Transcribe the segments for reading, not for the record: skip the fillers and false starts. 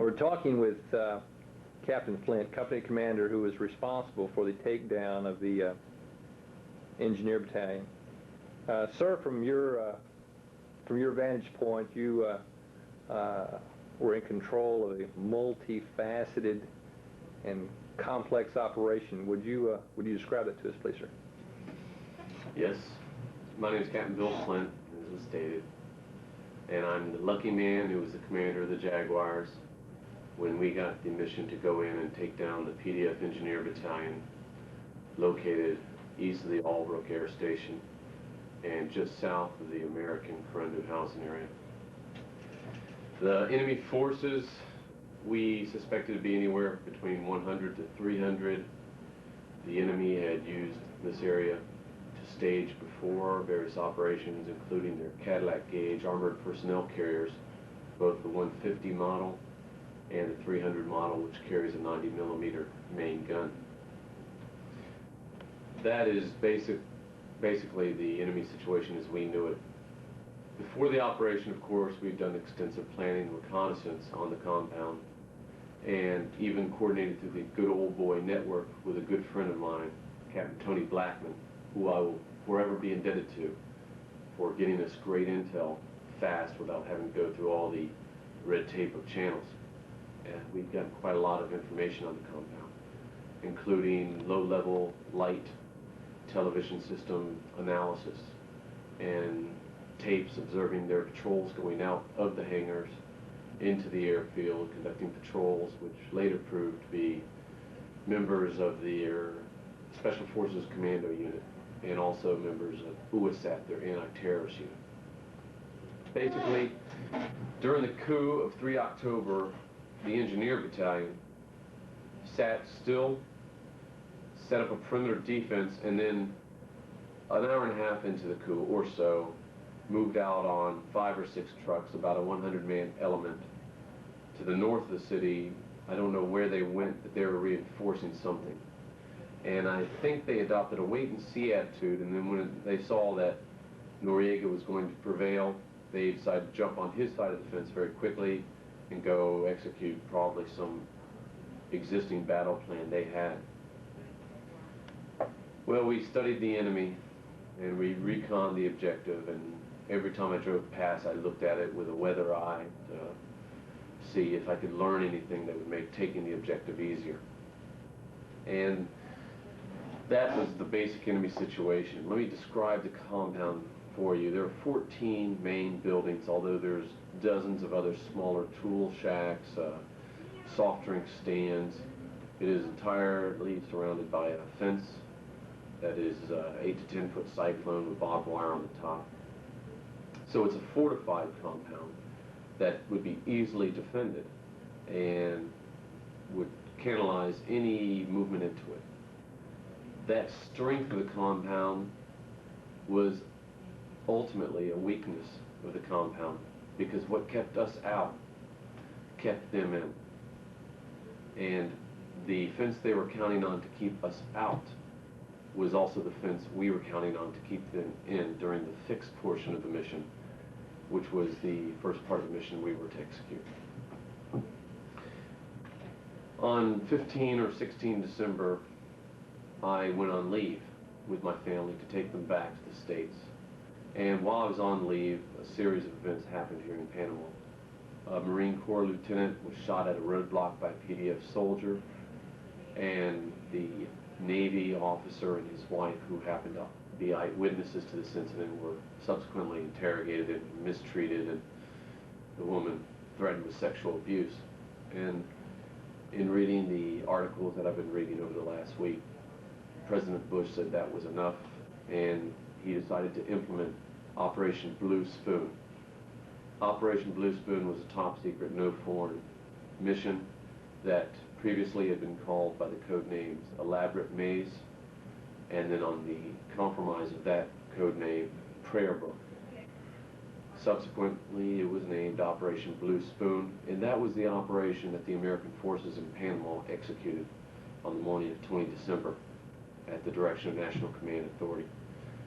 We're talking with Captain Flynt, company commander, who was responsible for the takedown of the engineer battalion. Sir, from your vantage point, you were in control of a multifaceted and complex operation. Would you describe that to us, please, sir? Yes. My name is Captain Bill Flynt, as was stated, and I'm the lucky man who was the commander of the Jaguars when we got the mission to go in and take down the PDF Engineer Battalion located east of the Albrook Air Station and just south of the American Corundu housing area. The enemy forces we suspected to be anywhere between 100 to 300. The enemy had used this area to stage before various operations, including their Cadillac gauge armored personnel carriers, both the 150 model and the 300 model, which carries a 90mm main gun. That is basically the enemy situation as we knew it. Before the operation, of course, we've done extensive planning and reconnaissance on the compound, and even coordinated through the good old boy network with a good friend of mine, Captain Tony Blackman, who I will forever be indebted to for getting us great intel fast without having to go through all the red tape of channels. And we've gotten quite a lot of information on the compound, including low-level light television system analysis and tapes observing their patrols going out of the hangars into the airfield, conducting patrols, which later proved to be members of their Special Forces Commando Unit and also members of USAT, their anti-terrorist unit. Basically, during the coup of 3 October, the Engineer Battalion sat still, set up a perimeter defense, and then an hour and a half into the coup or so, moved out on 5 or 6 trucks, about a 100-man element, to the north of the city. I don't know where they went, but they were reinforcing something. And I think they adopted a wait-and-see attitude, and then when they saw that Noriega was going to prevail, they decided to jump on his side of the fence very quickly and go execute probably some existing battle plan they had. Well, we studied the enemy, and we reconned the objective, and every time I drove past, I looked at it with a weather eye to see if I could learn anything that would make taking the objective easier. And that was the basic enemy situation. Let me describe the compound for you. There are 14 main buildings, although there's dozens of other smaller tool shacks, soft drink stands. It is entirely surrounded by a fence that is 8 to 10 foot cyclone with barbed wire on the top. So it's a fortified compound that would be easily defended and would canalize any movement into it. That strength of the compound was ultimately a weakness of the compound, because what kept us out kept them in. And the fence they were counting on to keep us out was also the fence we were counting on to keep them in during the fixed portion of the mission, which was the first part of the mission we were to execute. On 15 or 16 December, I went on leave with my family to take them back to the States. And while I was on leave, a series of events happened here in Panama. A Marine Corps lieutenant was shot at a roadblock by a PDF soldier, and the Navy officer and his wife, who happened to be eyewitnesses to this incident, were subsequently interrogated and mistreated, and the woman threatened with sexual abuse. And in reading the articles that I've been reading over the last week, President Bush said that was enough, and he decided to implement Operation Blue Spoon. Operation Blue Spoon was a top-secret, no-foreign mission that previously had been called by the code names Elaborate Maze, and then on the compromise of that code name, Prayer Book. Subsequently, it was named Operation Blue Spoon, and that was the operation that the American forces in Panama executed on the morning of 20 December at the direction of National Command Authority.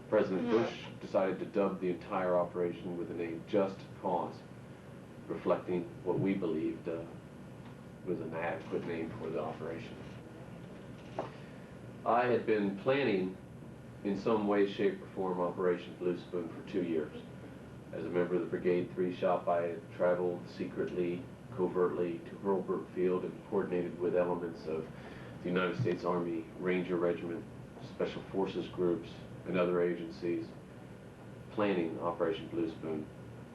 President Bush decided to dub the entire operation with the name Just Cause, reflecting what we believed adequate name for the operation. I had been planning in some way, shape, or form Operation Blue Spoon for 2 years. As a member of the Brigade 3 shop, I had traveled secretly, covertly to Hurlburt Field and coordinated with elements of the United States Army Ranger Regiment, Special Forces groups, and other agencies planning Operation Blue Spoon.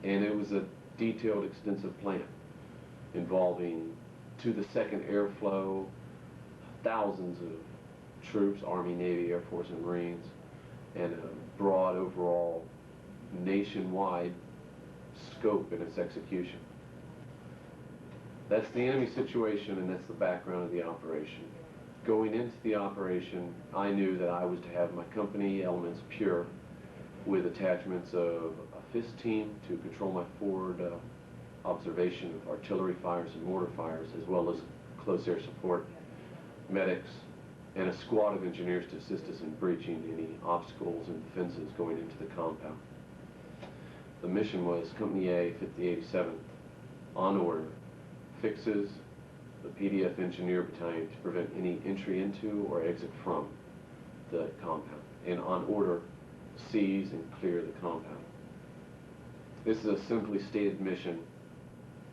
And it was a detailed, extensive plan involving to the second airflow, thousands of troops, Army, Navy, Air Force, and Marines, and a broad overall nationwide scope in its execution. That's the enemy situation, and that's the background of the operation. Going into the operation, I knew that I was to have my company elements pure, with attachments of a FIST team to control my forward observation of artillery fires and mortar fires, as well as close air support, medics, and a squad of engineers to assist us in breaching any obstacles and defenses going into the compound. The mission was Company A, 5087, on order, fixes the PDF Engineer Battalion to prevent any entry into or exit from the compound, and on order, seize and clear the compound. This is a simply stated mission.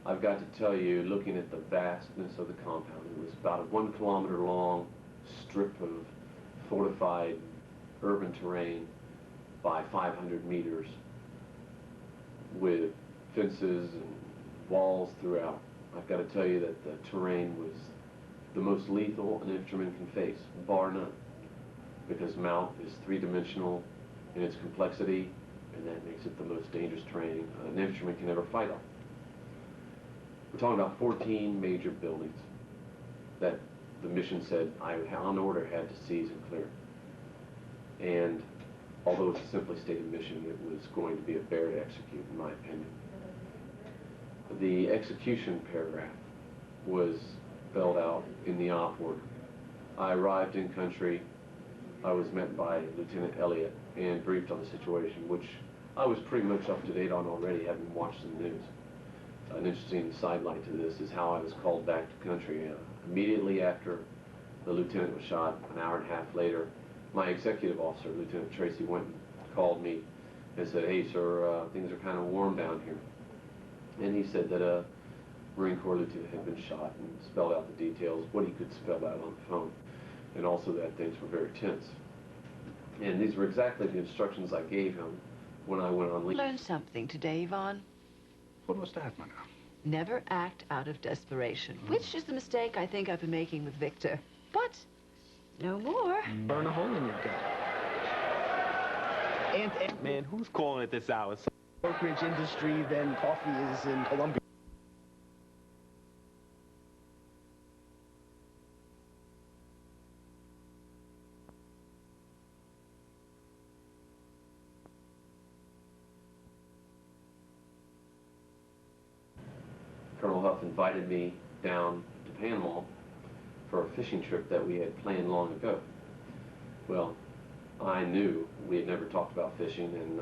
I've got to tell you, looking at the vastness of the compound, it was about a 1 kilometer long strip of fortified urban terrain by 500 meters with fences and walls throughout. I've got to tell you that the terrain was the most lethal an infantryman can face, bar none, because MOUT is three-dimensional in its complexity, and that makes it the most dangerous terrain an infantryman can ever fight on. We're talking about 14 major buildings that the mission said I, on order, had to seize and clear. And although it's a simply stated mission, it was going to be a bear to execute, in my opinion. The execution paragraph was spelled out in the op order. I arrived in country. I was met by Lieutenant Elliott and briefed on the situation, which I was pretty much up to date on already, having watched the news. An interesting sidelight to this is how I was called back to country. Immediately after the lieutenant was shot, an hour and a half later, my executive officer, Lieutenant Tracy Winton, called me and said, "Hey, sir, things are kind of warm down here." And he said that a Marine Corps lieutenant had been shot, and spelled out the details, what he could spell out on the phone, and also that things were very tense. And these were exactly the instructions I gave him when I went on leave. Learned something today, Yvonne. What was that, madame? Never act out of desperation, which is the mistake I think I've been making with Victor. But no more. Burn a hole in your gut. And man, who's calling at this hour? Brokerage industry, then coffee is in Colombia. Colonel Huff invited me down to Panama for a fishing trip that we had planned long ago. Well, I knew we had never talked about fishing, and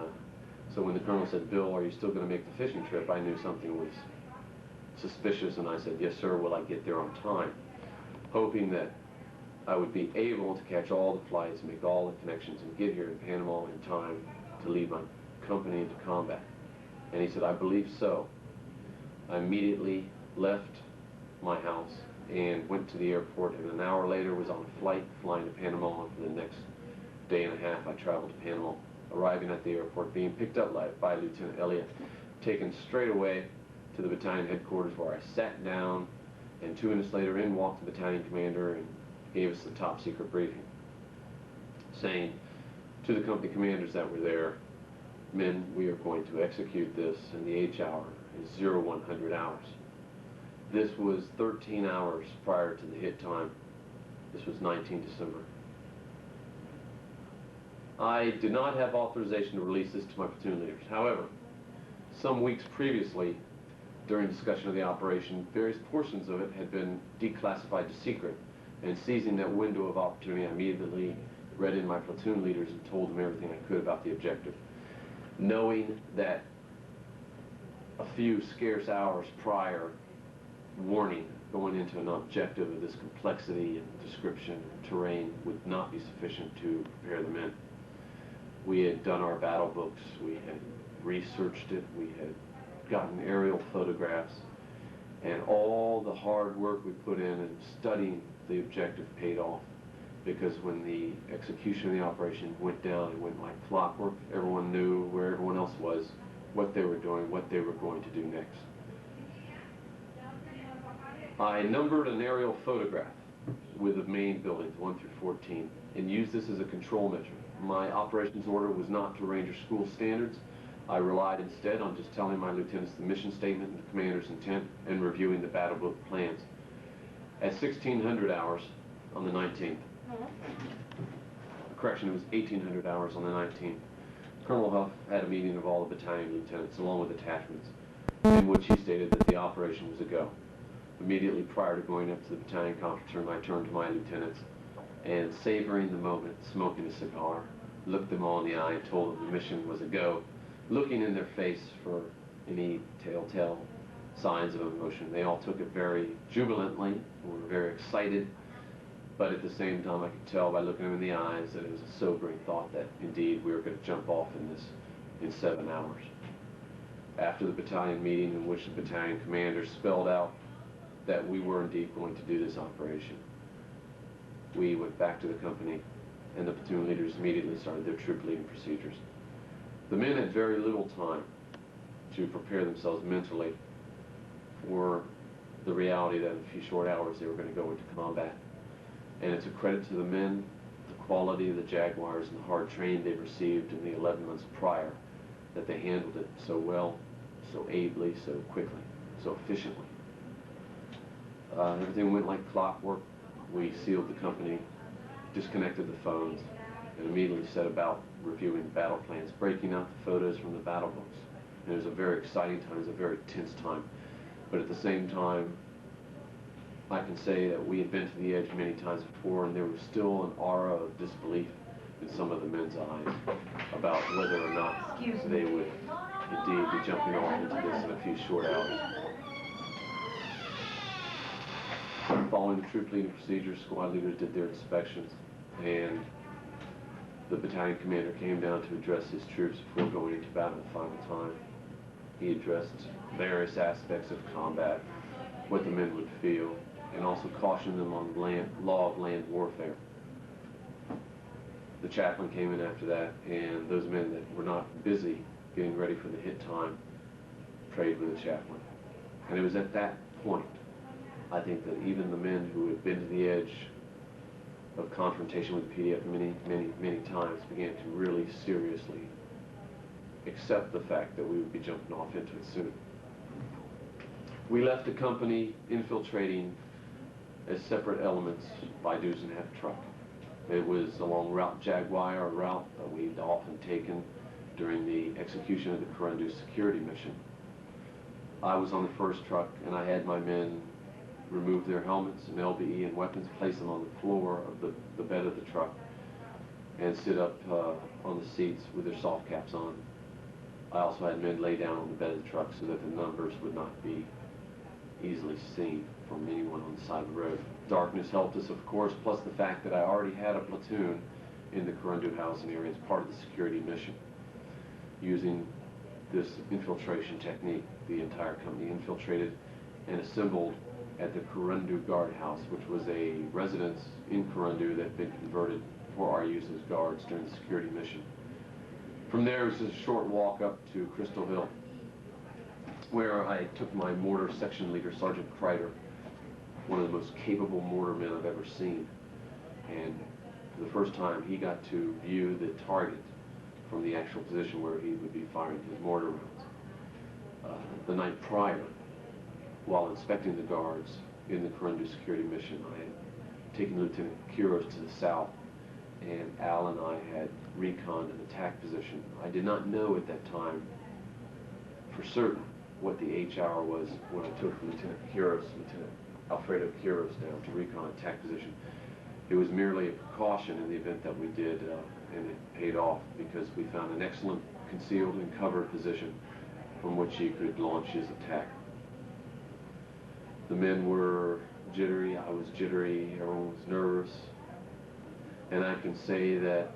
so when the colonel said, "Bill, are you still going to make the fishing trip?" I knew something was suspicious, and I said, "Yes, sir, will I get there on time?" Hoping that I would be able to catch all the flights, make all the connections, and get here in Panama in time to lead my company into combat. And he said, "I believe so." I immediately left my house and went to the airport, and an hour later was on a flight flying to Panama. For the next day and a half, I traveled to Panama, arriving at the airport, being picked up by Lieutenant Elliott, taken straight away to the battalion headquarters, where I sat down, and 2 minutes later in walked the battalion commander and gave us the top secret briefing, saying to the company commanders that were there, "Men, we are going to execute this, and the H hour is 0100 hours. This was 13 hours prior to the hit time. This was 19 December. I did not have authorization to release this to my platoon leaders. However, some weeks previously, during discussion of the operation, various portions of it had been declassified to secret, and seizing that window of opportunity, I immediately read in my platoon leaders and told them everything I could about the objective, knowing that a few scarce hours prior, warning going into an objective of this complexity and description and terrain would not be sufficient to prepare the men. We had done our battle books, we had researched it, we had gotten aerial photographs, and all the hard work we put in studying the objective paid off, because when the execution of the operation went down, it went like clockwork. Everyone knew where everyone else was, what they were doing, what they were going to do next. I numbered an aerial photograph with the main buildings, 1 through 14, and used this as a control measure. My operations order was not to Ranger School standards. I relied instead on just telling my lieutenants the mission statement and the commander's intent and reviewing the battle book plans. At 1600 hours on the 19th, correction, it was 1800 hours on the 19th, Colonel Huff had a meeting of all the battalion lieutenants along with attachments, in which he stated that the operation was a go. Immediately prior to going up to the battalion conference room, I turned to my lieutenants and, savoring the moment, smoking a cigar, looked them all in the eye and told them the mission was a go, looking in their face for any telltale signs of emotion. They all took it very jubilantly, were very excited, but at the same time I could tell by looking them in the eyes that it was a sobering thought that indeed we were going to jump off in 7 hours. After the battalion meeting, in which the battalion commander spelled out that we were indeed going to do this operation, we went back to the company and the platoon leaders immediately started their troop leading procedures. The men had very little time to prepare themselves mentally for the reality that in a few short hours they were going to go into combat. And it's a credit to the men, the quality of the Jaguars and the hard training they've received in the 11 months prior, that they handled it so well, so ably, so quickly, so efficiently. Everything went like clockwork. We sealed the company, disconnected the phones, and immediately set about reviewing the battle plans, breaking out the photos from the battle books. And it was a very exciting time, it was a very tense time. But at the same time, I can say that we had been to the edge many times before, and there was still an aura of disbelief in some of the men's eyes about whether or not they would indeed be jumping off into this in a few short hours. Following the troop leading procedures, squad leaders did their inspections, and the battalion commander came down to address his troops before going into battle the final time. He addressed various aspects of combat, what the men would feel, and also cautioned them on the law of land warfare. The chaplain came in after that, and those men that were not busy getting ready for the hit time prayed with the chaplain. And it was at that point, I think, that even the men who had been to the edge of confrontation with the PDF many times began to really seriously accept the fact that we would be jumping off into it soon. We left the company infiltrating as separate elements by dues and half truck. It was along Route Jaguar, a route that we'd often taken during the execution of the Corundu security mission. I was on the first truck, and I had my men remove their helmets and LBE and weapons, place them on the floor of the bed of the truck, and sit up on the seats with their soft caps on. I also had men lay down on the bed of the truck so that the numbers would not be easily seen from anyone on the side of the road. Darkness helped us, of course, plus the fact that I already had a platoon in the Corundu housing area as part of the security mission. Using this infiltration technique, the entire company infiltrated and assembled at the Corundu Guard House, which was a residence in Corundu that had been converted for our use as guards during the security mission. From there, it was just a short walk up to Crystal Hill, where I took my mortar section leader, Sergeant Kreider, one of the most capable mortarmen I've ever seen. And for the first time, he got to view the target from the actual position where he would be firing his mortar rounds. The night prior, while inspecting the guards in the Corundu security mission, I had taken Lieutenant Kuros to the south, and Al and I had reconned an attack position. I did not know at that time for certain what the H hour was when I took Lieutenant Alfredo Kuros down to recon attack position. It was merely a precaution in the event that we did, and it paid off because we found an excellent concealed and covered position from which he could launch his attack. The men were jittery, I was jittery, everyone was nervous. And I can say that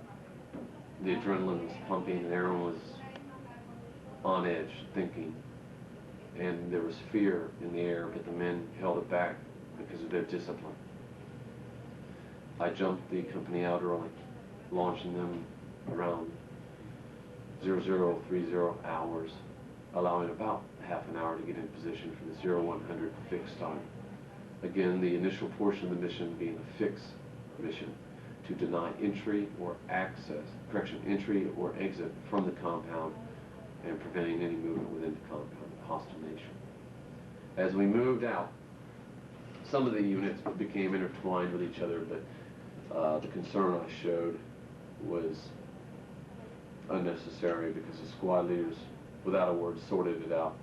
the adrenaline was pumping and everyone was on edge, thinking. And there was fear in the air, but the men held it back because of their discipline. I jumped the company out early, launching them around 0030 hours, allowing about half an hour to get in position for the 0100 fixed time. Again, the initial portion of the mission being a fix mission to deny entry or entry or exit from the compound and preventing any movement within the compound of hostile nation. As we moved out, some of the units became intertwined with each other, but the concern I showed was unnecessary because the squad leaders, without a word, sorted it out,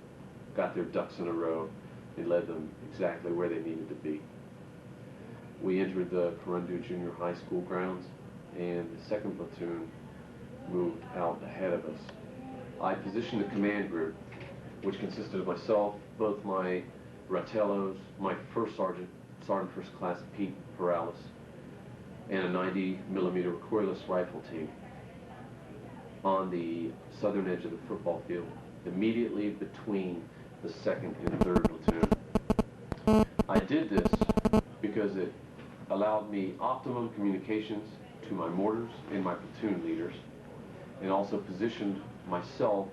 got their ducks in a row, and led them exactly where they needed to be. We entered the Corundu Junior High School grounds, and the 2nd platoon moved out ahead of us. I positioned the command group, which consisted of myself, both my Ratellos, my first Sergeant First Class Pete Perales, and a 90mm recoilless rifle team on the southern edge of the football field, immediately between the 2nd and 3rd platoon. I did this because it allowed me optimum communications to my mortars and my platoon leaders, and also positioned myself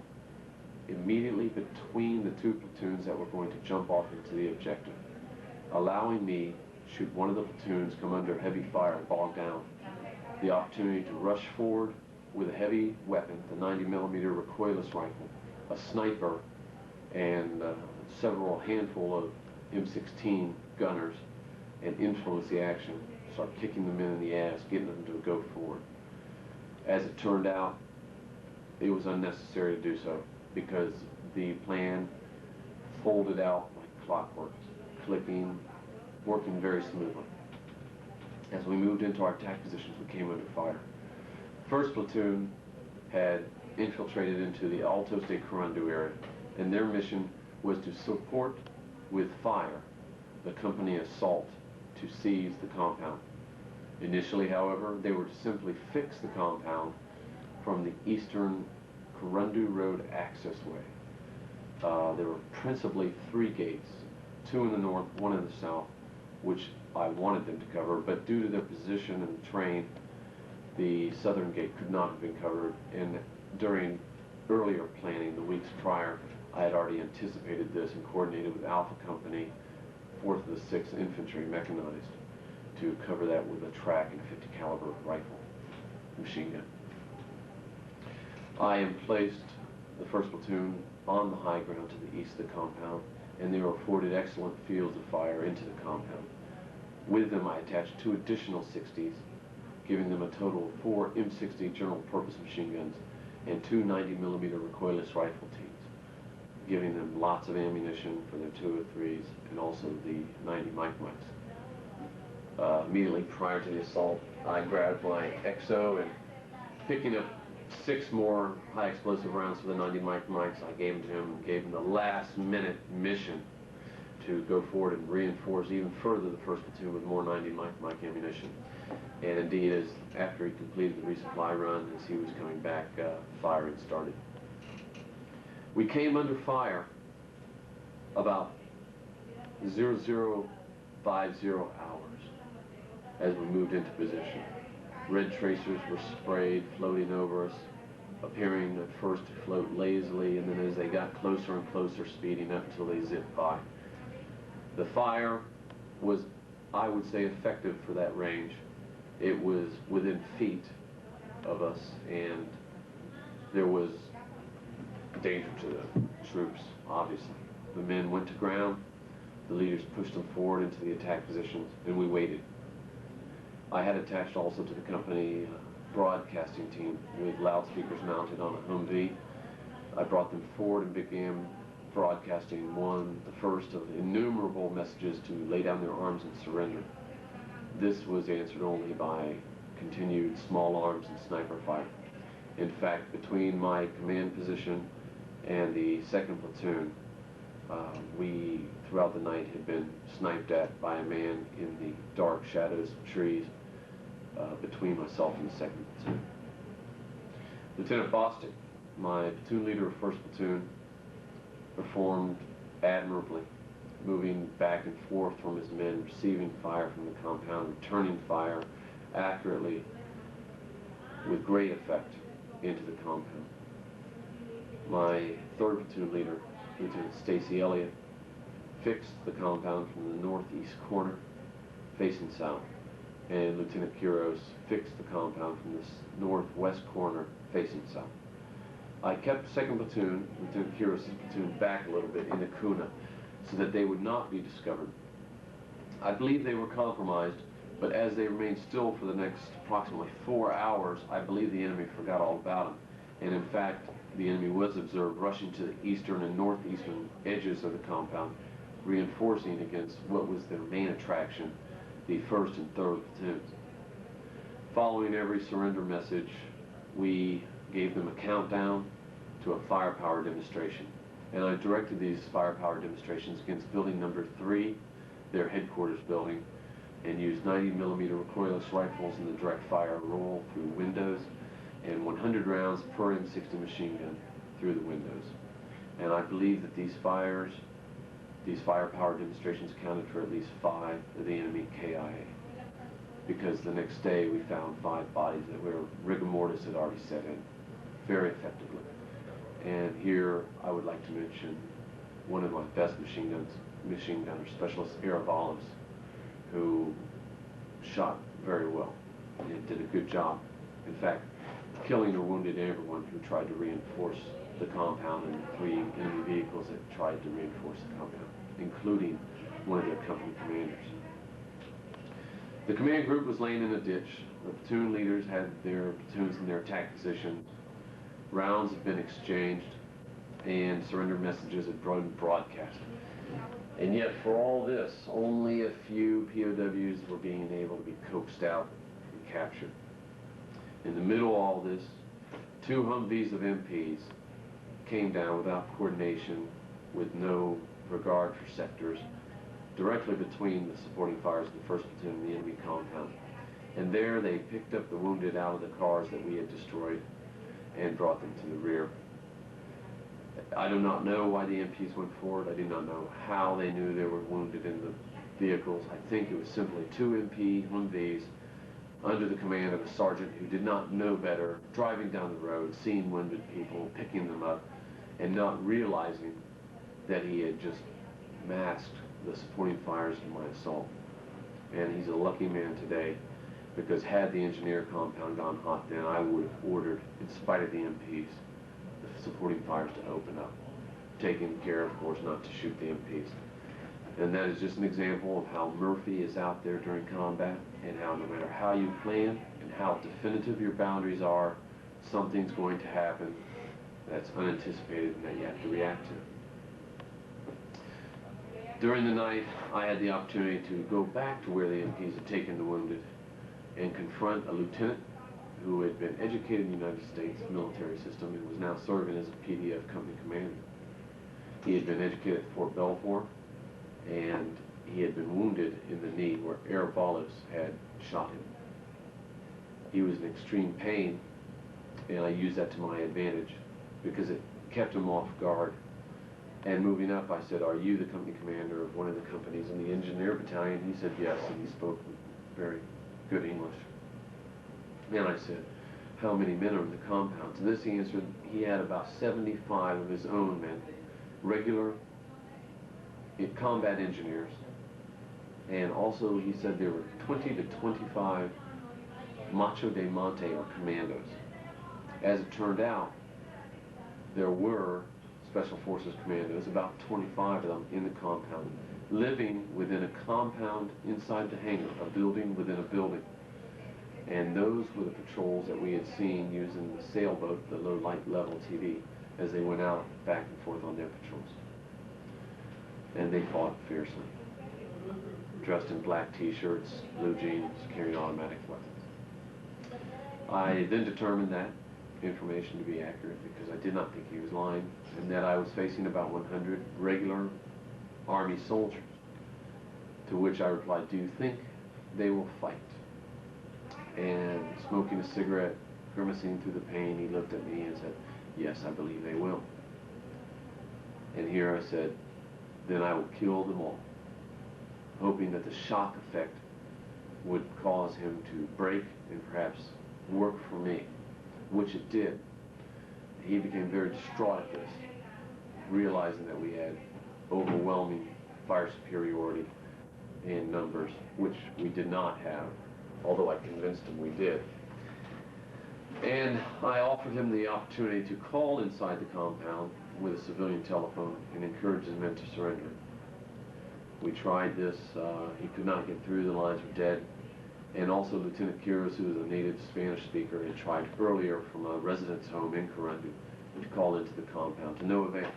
immediately between the 2 platoons that were going to jump off into the objective, allowing me, should one of the platoons come under heavy fire and bog down, the opportunity to rush forward with a heavy weapon, the 90mm recoilless rifle, a sniper, and several handful of M16 gunners, and influence the action, start kicking the men in the ass, getting them to go forward. As it turned out, it was unnecessary to do so because the plan folded out like clockwork, clicking, working very smoothly. As we moved into our attack positions, we came under fire. 1st platoon had infiltrated into the Altos de Corundu area, and their mission was to support with fire the company assault to seize the compound. Initially, however, they were to simply fix the compound from the eastern Corundu Road access way. There were principally 3 gates, 2 in the north, 1 in the south, which I wanted them to cover, but due to their position and terrain, the southern gate could not have been covered, and during earlier planning, the weeks prior, I had already anticipated this and coordinated with Alpha Company, 4th of the 6th Infantry Mechanized, to cover that with a track and a 50 caliber rifle machine gun. I placed the 1st platoon on the high ground to the east of the compound, and they were afforded excellent fields of fire into the compound. With them, I attached 2 additional 60s, giving them a total of 4 M60 general purpose machine guns and 2 90mm recoilless rifle teams, giving them lots of ammunition for their 203s and also the 90 Mike Mikes. Immediately prior to the assault, I grabbed my XO and picking up 6 more high explosive rounds for the 90 Mike Mikes, I gave them to him and gave him the last minute mission to go forward and reinforce even further the 1st platoon with more 90 Mike ammunition. And indeed, as after he completed the resupply run, as he was coming back, firing started. We came under fire about 0050 hours as we moved into position. Red tracers were sprayed, floating over us, appearing at first to float lazily, and then as they got closer and closer, speeding up until they zipped by. The fire was, I would say, effective for that range. It was within feet of us, and there was danger to the troops, obviously. The men went to ground, the leaders pushed them forward into the attack positions, and we waited. I had attached also to the company broadcasting team with loudspeakers mounted on a Humvee. I brought them forward and began broadcasting the first of innumerable messages to lay down their arms and surrender. This was answered only by continued small arms and sniper fire. In fact, between my command position and the 2nd platoon, We, throughout the night, had been sniped at by a man in the dark shadows of trees between myself and the 2nd platoon. Lieutenant Bostic, my platoon leader of 1st platoon, performed admirably, moving back and forth from his men, receiving fire from the compound, returning fire accurately with great effect into the compound. My 3rd platoon leader, Lieutenant Stacy Elliott, fixed the compound from the northeast corner facing south, and Lieutenant Quiros fixed the compound from the northwest corner facing south. I kept 2nd platoon, Lieutenant Quiros' platoon, back a little bit in the Kuna so that they would not be discovered. I believe they were compromised, but as they remained still for the next approximately 4 hours, I believe the enemy forgot all about them. And in fact, the enemy was observed rushing to the eastern and northeastern edges of the compound, reinforcing against what was their main attraction, the 1st and 3rd platoons. Following every surrender message, we gave them a countdown to a firepower demonstration. And I directed these firepower demonstrations against building number 3, their headquarters building, and used 90mm recoilless rifles in the direct fire roll through windows and 100 rounds per M60 machine gun through the windows. And I believe that these firepower demonstrations accounted for at least 5 of the enemy KIA, because the next day we found 5 bodies that were rigor mortis had already set in very effectively. And here I would like to mention one of my best machine gunner specialists, Aravallis, who shot very well and did a good job. In fact, killing or wounded everyone who tried to reinforce the compound and the 3 enemy vehicles that tried to reinforce the compound, including one of their company commanders. The command group was laying in a ditch. The platoon leaders had their platoons in their attack position. Rounds had been exchanged, and surrender messages had been broadcast. And yet, for all this, only a few POWs were being able to be coaxed out and captured. In the middle of all this, 2 Humvees of MPs came down without coordination, with no regard for sectors, directly between the supporting fires of the 1st platoon and the enemy compound. And there they picked up the wounded out of the cars that we had destroyed and brought them to the rear. I do not know why the MPs went forward. I do not know how they knew they were wounded in the vehicles. I think it was simply 2 MP Humvees under the command of a sergeant who did not know better, driving down the road, seeing wounded people, picking them up, and not realizing that he had just masked the supporting fires of my assault. And he's a lucky man today, because had the engineer compound gone hot then, I would have ordered, in spite of the MPs, the supporting fires to open up, taking care, of course, not to shoot the MPs. And that is just an example of how Murphy is out there during combat, and how no matter how you plan and how definitive your boundaries are, something's going to happen that's unanticipated and that you have to react to. During the night, I had the opportunity to go back to where the MPs had taken the wounded and confront a lieutenant who had been educated in the United States military system and was now serving as a PDF company commander. He had been educated at Fort Belvoir, and he had been wounded in the knee where Aravallis had shot him. He was in extreme pain, and I used that to my advantage because it kept him off guard. And moving up, I said, "Are you the company commander of one of the companies in the engineer battalion?" He said, "Yes," and he spoke very good English. And I said, "How many men are in the compound?" To this he answered, he had about 75 of his own men, regular combat engineers. And also he said there were 20 to 25 Macho de Monte, or commandos. As it turned out, there were Special Forces commandos, about 25 of them in the compound, living within a compound inside the hangar, a building within a building. And those were the patrols that we had seen using the sailboat, the low light level TV, as they went out back and forth on their patrols. And they fought fiercely, dressed in black t-shirts, blue jeans, carrying automatic weapons. I then determined that information to be accurate because I did not think he was lying, and that I was facing about 100 regular Army soldiers. To which I replied, "Do you think they will fight?" And smoking a cigarette, grimacing through the pain, he looked at me and said, "Yes, I believe they will." And here I said, "Then I will kill them all," hoping that the shock effect would cause him to break and perhaps work for me, which it did. He became very distraught at this, realizing that we had overwhelming fire superiority in numbers, which we did not have, although I convinced him we did. And I offered him the opportunity to call inside the compound with a civilian telephone and encourage the men to surrender. We tried this. He could not get through. The lines were dead. And also Lieutenant Quiros, who was a native Spanish speaker, had tried earlier from a residence home in Corundu to call into the compound, to no avail.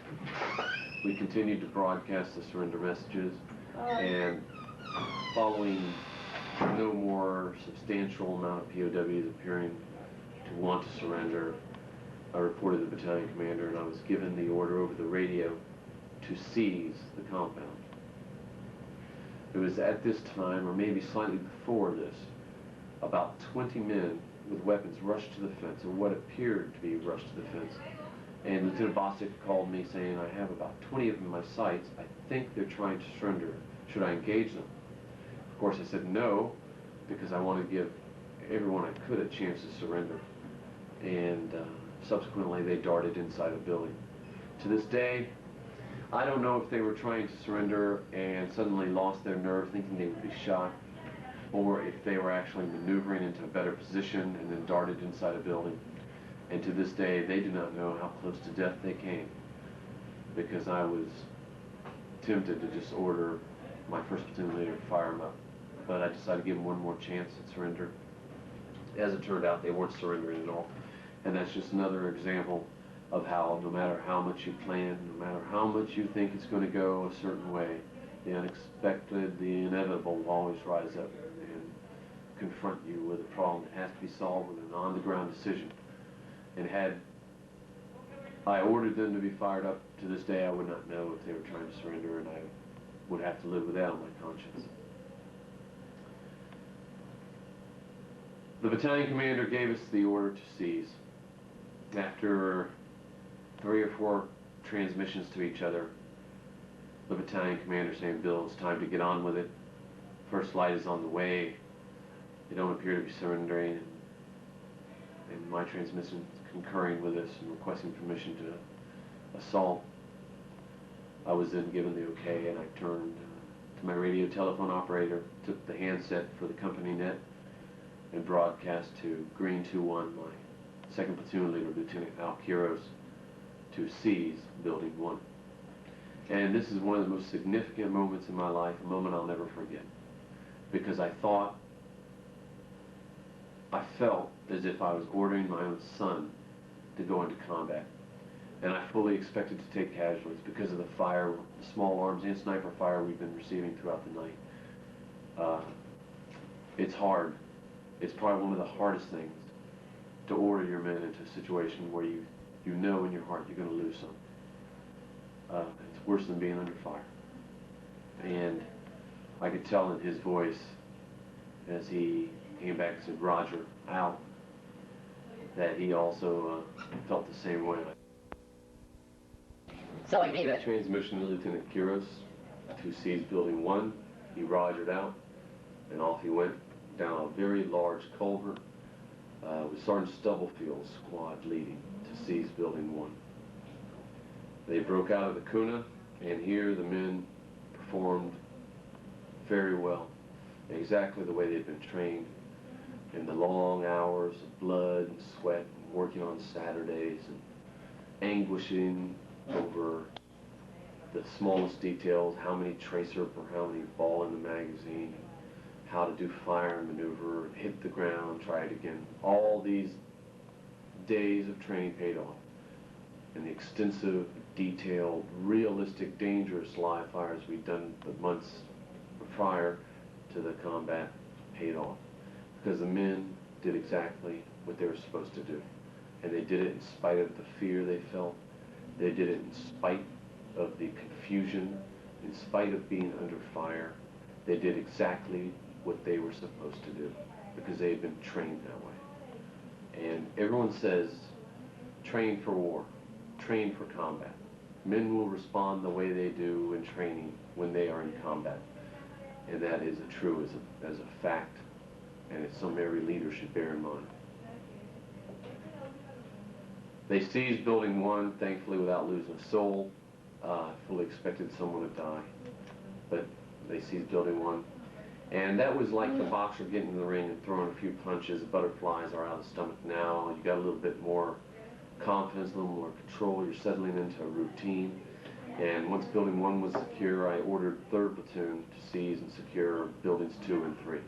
We continued to broadcast the surrender messages, and following no more substantial amount of POWs appearing to want to surrender, I reported the battalion commander, and I was given the order over the radio to seize the compound. It was at this time, or maybe slightly before this, about 20 men with weapons rushed to the fence, or what appeared to be rushed to the fence. And Lieutenant Bostic called me saying, "I have about 20 of them in my sights. I think they're trying to surrender. Should I engage them?" Of course, I said no, because I want to give everyone I could a chance to surrender. And subsequently, they darted inside a building. To this day, I don't know if they were trying to surrender and suddenly lost their nerve thinking they would be shot, or if they were actually maneuvering into a better position and then darted inside a building. And to this day, they do not know how close to death they came, because I was tempted to just order my first platoon leader to fire them up. But I decided to give them one more chance at surrender. As it turned out, they weren't surrendering at all. And that's just another example of how no matter how much you plan, no matter how much you think it's going to go a certain way, the unexpected, the inevitable will always rise up and confront you with a problem that has to be solved with an on-the-ground decision. And had I ordered them to be fired up, to this day I would not know if they were trying to surrender, and I would have to live with that on my conscience. The battalion commander gave us the order to seize. After 3 or 4 transmissions to each other, the battalion commander saying, "Bill, it's time to get on with it. First light is on the way. They don't appear to be surrendering." And my transmission concurring with this and requesting permission to assault. I was then given the okay, and I turned to my radio telephone operator, took the handset for the company net, and broadcast to Green 2-1, my second platoon leader, Lieutenant Al Quiros, to seize Building 1. And this is one of the most significant moments in my life, a moment I'll never forget, because I felt as if I was ordering my own son to go into combat. And I fully expected to take casualties because of the fire, the small arms and sniper fire we've been receiving throughout the night. It's hard. It's probably one of the hardest things to order your men into a situation where you know in your heart you're going to lose some. It's worse than being under fire. And I could tell in his voice as he came back and said, "Roger, out," that he also felt the same way. So I gave it. Transmission to Lieutenant Quiros to seize Building 1. He rogered out, and off he went down a very large culvert with Sergeant Stubblefield's squad leading to seize Building 1. They broke out of the Kuna, and here the men performed very well, exactly the way they'd been trained, in the long hours of blood and sweat, and working on Saturdays, and anguishing over the smallest details, how many tracer per how many ball in the magazine, how to do fire and maneuver, hit the ground, try it again. All these days of training paid off. And the extensive, detailed, realistic, dangerous live fires we'd done the months prior to the combat paid off. Because the men did exactly what they were supposed to do. and they did it in spite of the fear they felt. They did it in spite of the confusion, in spite of being under fire. They did exactly what they were supposed to do because they had been trained that way. And everyone says, train for war, train for combat. Men will respond the way they do in training when they are in combat. And that is true as a fact, and it's something every leader should bear in mind. They seized Building 1, thankfully without losing a soul. Fully expected someone to die, but they seized Building 1. And that was like the boxer getting in the ring and throwing a few punches. The butterflies are out of the stomach now. You got a little bit more confidence, a little more control. You're settling into a routine. And once Building 1 was secure, I ordered 3rd Platoon to seize and secure Buildings 2 and 3,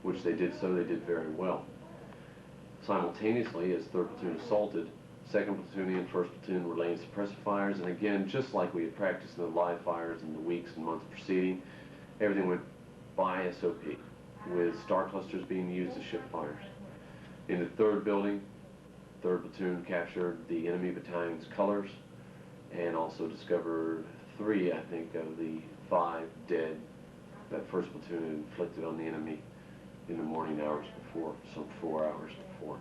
which they did so. They did very well. Simultaneously, as 3rd Platoon assaulted, 2nd Platoon and 1st Platoon were laying suppressive fires, and again, just like we had practiced in the live fires in the weeks and months preceding, everything went by SOP, with star clusters being used as ship fires. In the 3rd building, 3rd Platoon captured the enemy battalion's colors, and also discovered 3, I think, of the 5 dead that 1st Platoon had inflicted on the enemy in the morning hours before, some 4 hours before.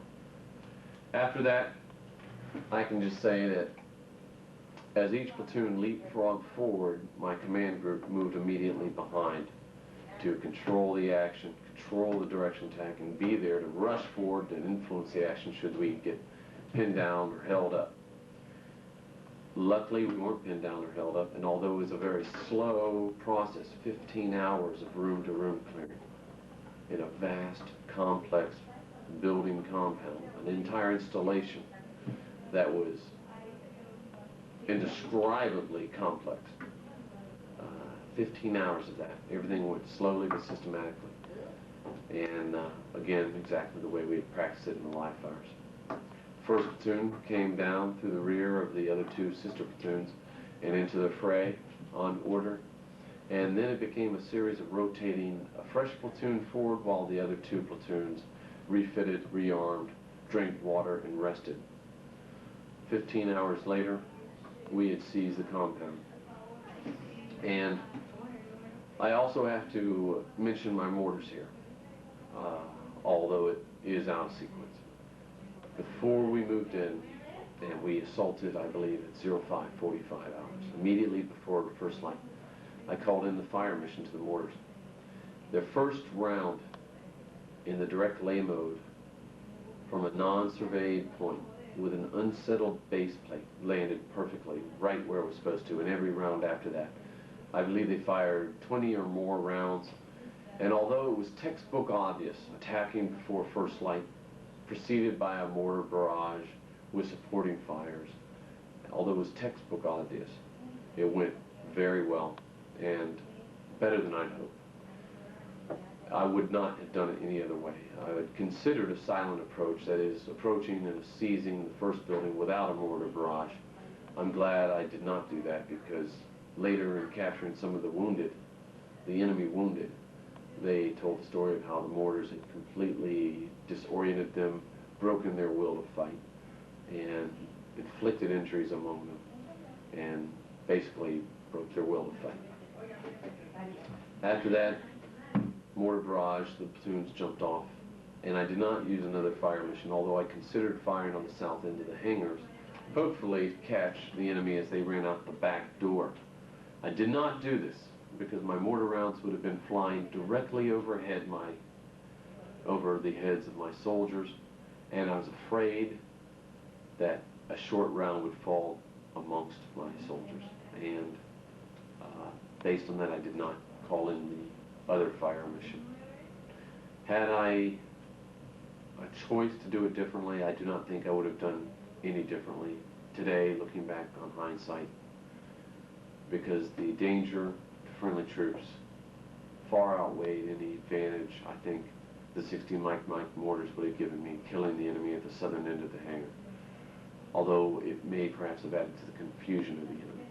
After that, I can just say that as each platoon leapfrogged forward, my command group moved immediately behind to control the action, control the direction attack, and be there to rush forward and influence the action should we get pinned down or held up. Luckily, we weren't pinned down or held up, and although it was a very slow process, 15 hours of room-to-room clearing in a vast, complex building compound, an entire installation that was indescribably complex. 15 hours of that. Everything went slowly but systematically. And again, exactly the way we had practiced it in the live fires. 1st Platoon came down through the rear of the other 2 sister platoons and into the fray on order. And then it became a series of rotating a fresh platoon forward while the other 2 platoons refitted, rearmed, drank water, and rested. 15 hours later, we had seized the compound. And I also have to mention my mortars here, although it is out of sequence. Before we moved in, and we assaulted, I believe, at 05:45 hours, immediately before the first light, I called in the fire mission to the mortars. Their first round in the direct lay mode from a non-surveyed point with an unsettled base plate landed perfectly right where it was supposed to, and every round after that. I believe they fired 20 or more rounds, and although it was textbook obvious, attacking before first light, preceded by a mortar barrage with supporting fires, although it was textbook obvious, it went very well and better than I'd hoped. I would not have done it any other way. I had considered a silent approach, that is, approaching and seizing the 1st building without a mortar barrage. I'm glad I did not do that, because later in capturing some of the wounded, the enemy wounded, they told the story of how the mortars had completely disoriented them, broken their will to fight, and inflicted injuries among them, and basically broke their will to fight. After that mortar barrage, the platoons jumped off, and I did not use another fire mission, although I considered firing on the south end of the hangars, hopefully to catch the enemy as they ran out the back door. I did not do this because my mortar rounds would have been flying directly overhead over the heads of my soldiers, and I was afraid that a short round would fall amongst my soldiers, and based on that, I did not call in the other fire mission. Had I a choice to do it differently, I do not think I would have done any differently today, looking back on hindsight, because the danger to friendly troops far outweighed any advantage I think the 16 Mike mortars would have given me, killing the enemy at the southern end of the hangar, although it may perhaps have added to the confusion of the enemy.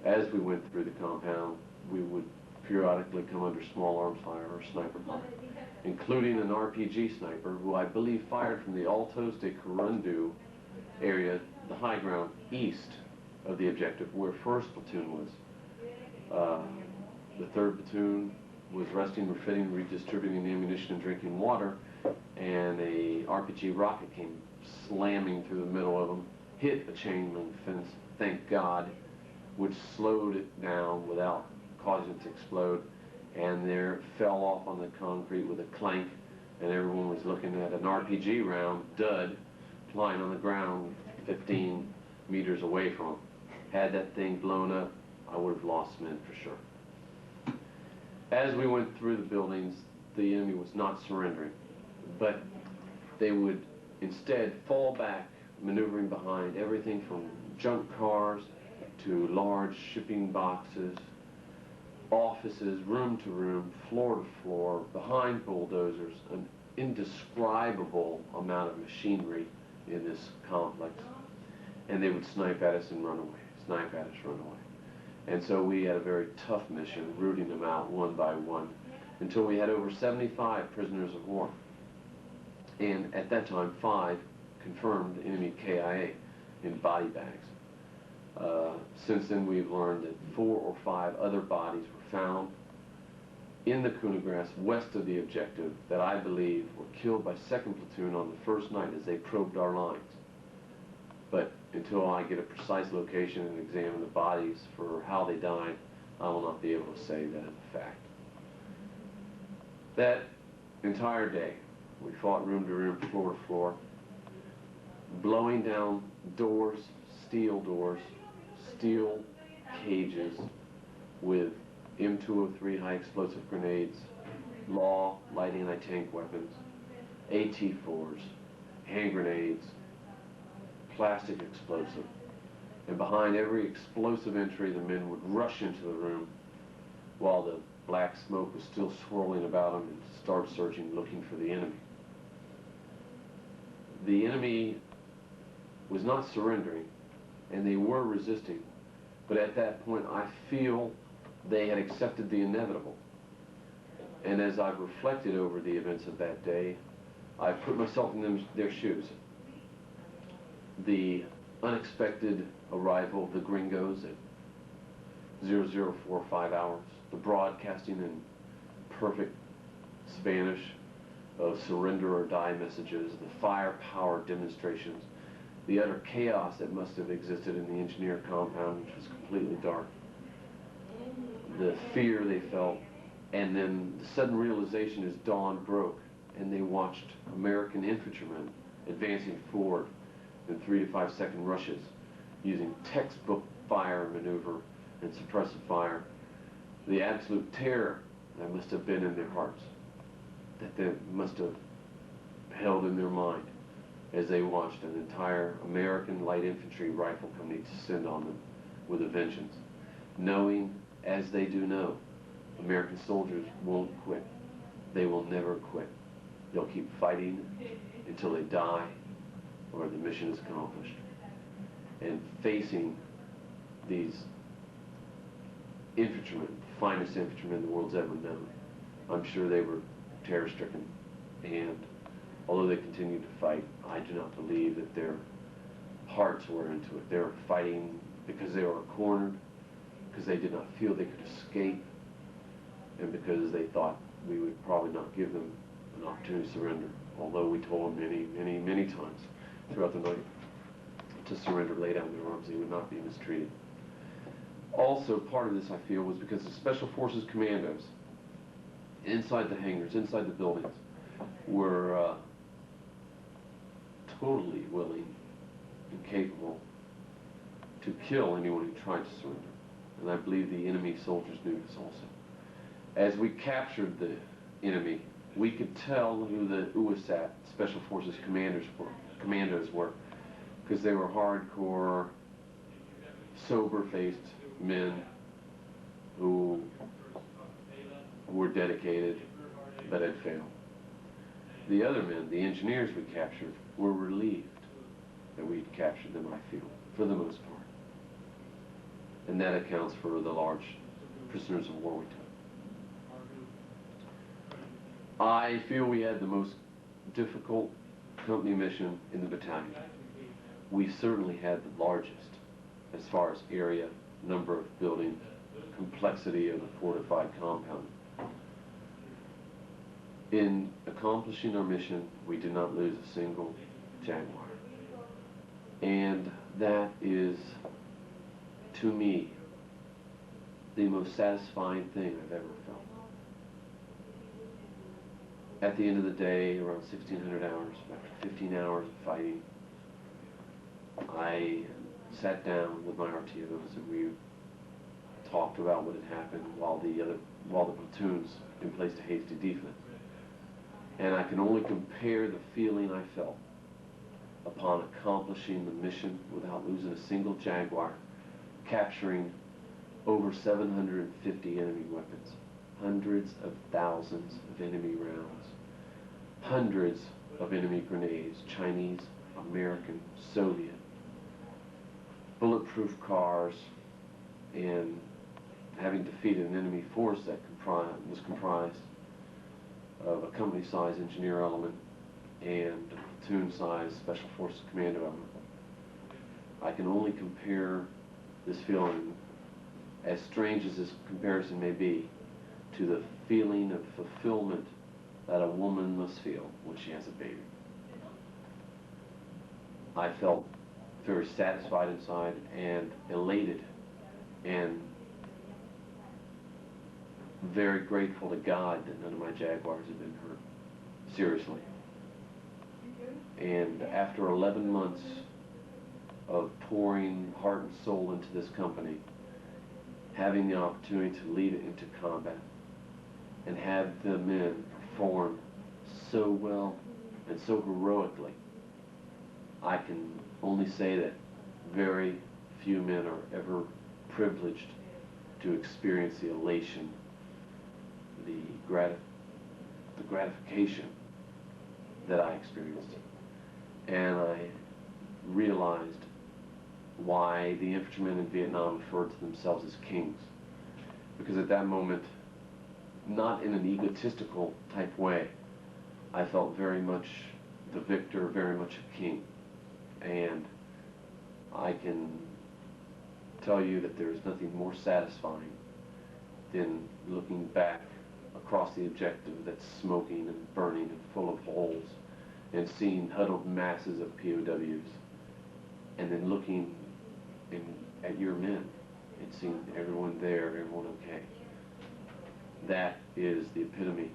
As we went through the compound, we would periodically come under small arms fire or sniper fire, including an RPG sniper who I believe fired from the Altos de Corundu area, the high ground east of the objective where 1st platoon was. The 3rd platoon was resting, refitting, redistributing ammunition and drinking water, and a RPG rocket came slamming through the middle of them, hit a chain link fence, thank God, which slowed it down without causing it to explode, and there it fell off on the concrete with a clank, and everyone was looking at an RPG round, dud, flying on the ground 15 meters away from them. Had that thing blown up, I would have lost men for sure. As we went through the buildings, the enemy was not surrendering, but they would instead fall back, maneuvering behind everything from junk cars to large shipping boxes, offices, room to room, floor to floor, behind bulldozers, an indescribable amount of machinery in this complex. And they would snipe at us and run away, snipe at us, run away. And so we had a very tough mission, rooting them out one by one, until we had over 75 prisoners of war. And at that time, 5 confirmed enemy KIA in body bags. Since then, we've learned that 4 or 5 other bodies were found in the Kuna grass west of the objective that I believe were killed by 2nd platoon on the 1st night as they probed our lines. But until I get a precise location and examine the bodies for how they died, I will not be able to say that is a fact. That entire day, we fought room to room, floor to floor, blowing down doors, steel cages with M203 high explosive grenades, LAW, light anti-tank weapons, AT-4s, hand grenades, plastic explosive. And behind every explosive entry, the men would rush into the room while the black smoke was still swirling about them and start searching, looking for the enemy. The enemy was not surrendering, and they were resisting, but at that point I feel they had accepted the inevitable. And as I've reflected over the events of that day, I've put myself in their shoes. The unexpected arrival of the gringos at 0045 hours, the broadcasting in perfect Spanish of surrender or die messages, the firepower demonstrations, the utter chaos that must have existed in the engineer compound, which was completely dark, the fear they felt, and then the sudden realization as dawn broke and they watched American infantrymen advancing forward in 3 to 5 second rushes using textbook fire maneuver and suppressive fire, the absolute terror that must have been in their hearts, that they must have held in their mind as they watched an entire American light infantry rifle company descend on them with a vengeance, knowing, as they do know, American soldiers won't quit. They will never quit. They'll keep fighting until they die or the mission is accomplished. And facing these infantrymen, the finest infantrymen the world's ever known, I'm sure they were terror-stricken. And although they continued to fight, I do not believe that their hearts were into it. They were fighting because they were cornered, because they did not feel they could escape, and because they thought we would probably not give them an opportunity to surrender, although we told them many times throughout the night to surrender, lay down their arms, they would not be mistreated. Also, part of this, I feel, was because the Special Forces commandos inside the hangars, inside the buildings, were totally willing and capable to kill anyone who tried to surrender. And I believe the enemy soldiers knew this also. As we captured the enemy, we could tell who the USAT Special Forces commandos were, because they were hardcore, sober-faced men who were dedicated but had failed. The other men, the engineers we captured, were relieved that we'd captured them, I feel, for the most part. And that accounts for the large prisoners of war we took. I feel we had the most difficult company mission in the battalion. We certainly had the largest as far as area, number of buildings, complexity of the fortified compound. In accomplishing our mission, we did not lose a single Jaguar. And that is, to me, the most satisfying thing I've ever felt. At the end of the day, around 1,600 hours, after 15 hours of fighting, I sat down with my RTOs and we talked about what had happened while the platoons placed a hasty defense. And I can only compare the feeling I felt upon accomplishing the mission without losing a single Jaguar, capturing over 750 enemy weapons, hundreds of thousands of enemy rounds, hundreds of enemy grenades, Chinese, American, Soviet, bulletproof cars, and having defeated an enemy force that was comprised of a company-sized engineer element and a platoon-sized Special Forces commando element. I can only compare this feeling, as strange as this comparison may be, to the feeling of fulfillment that a woman must feel when she has a baby. I felt very satisfied inside and elated and very grateful to God that none of my Jaguars had been hurt, seriously. And after 11 months of pouring heart and soul into this company, having the opportunity to lead it into combat and have the men perform so well and so heroically, I can only say that very few men are ever privileged to experience the elation, the gratification that I experienced. And I realized why the infantrymen in Vietnam referred to themselves as kings. Because at that moment, not in an egotistical type way, I felt very much the victor, very much a king. And I can tell you that there's nothing more satisfying than looking back across the objective that's smoking and burning and full of holes and seeing huddled masses of POWs, and then looking at your men and seeing everyone there, everyone okay. That is the epitome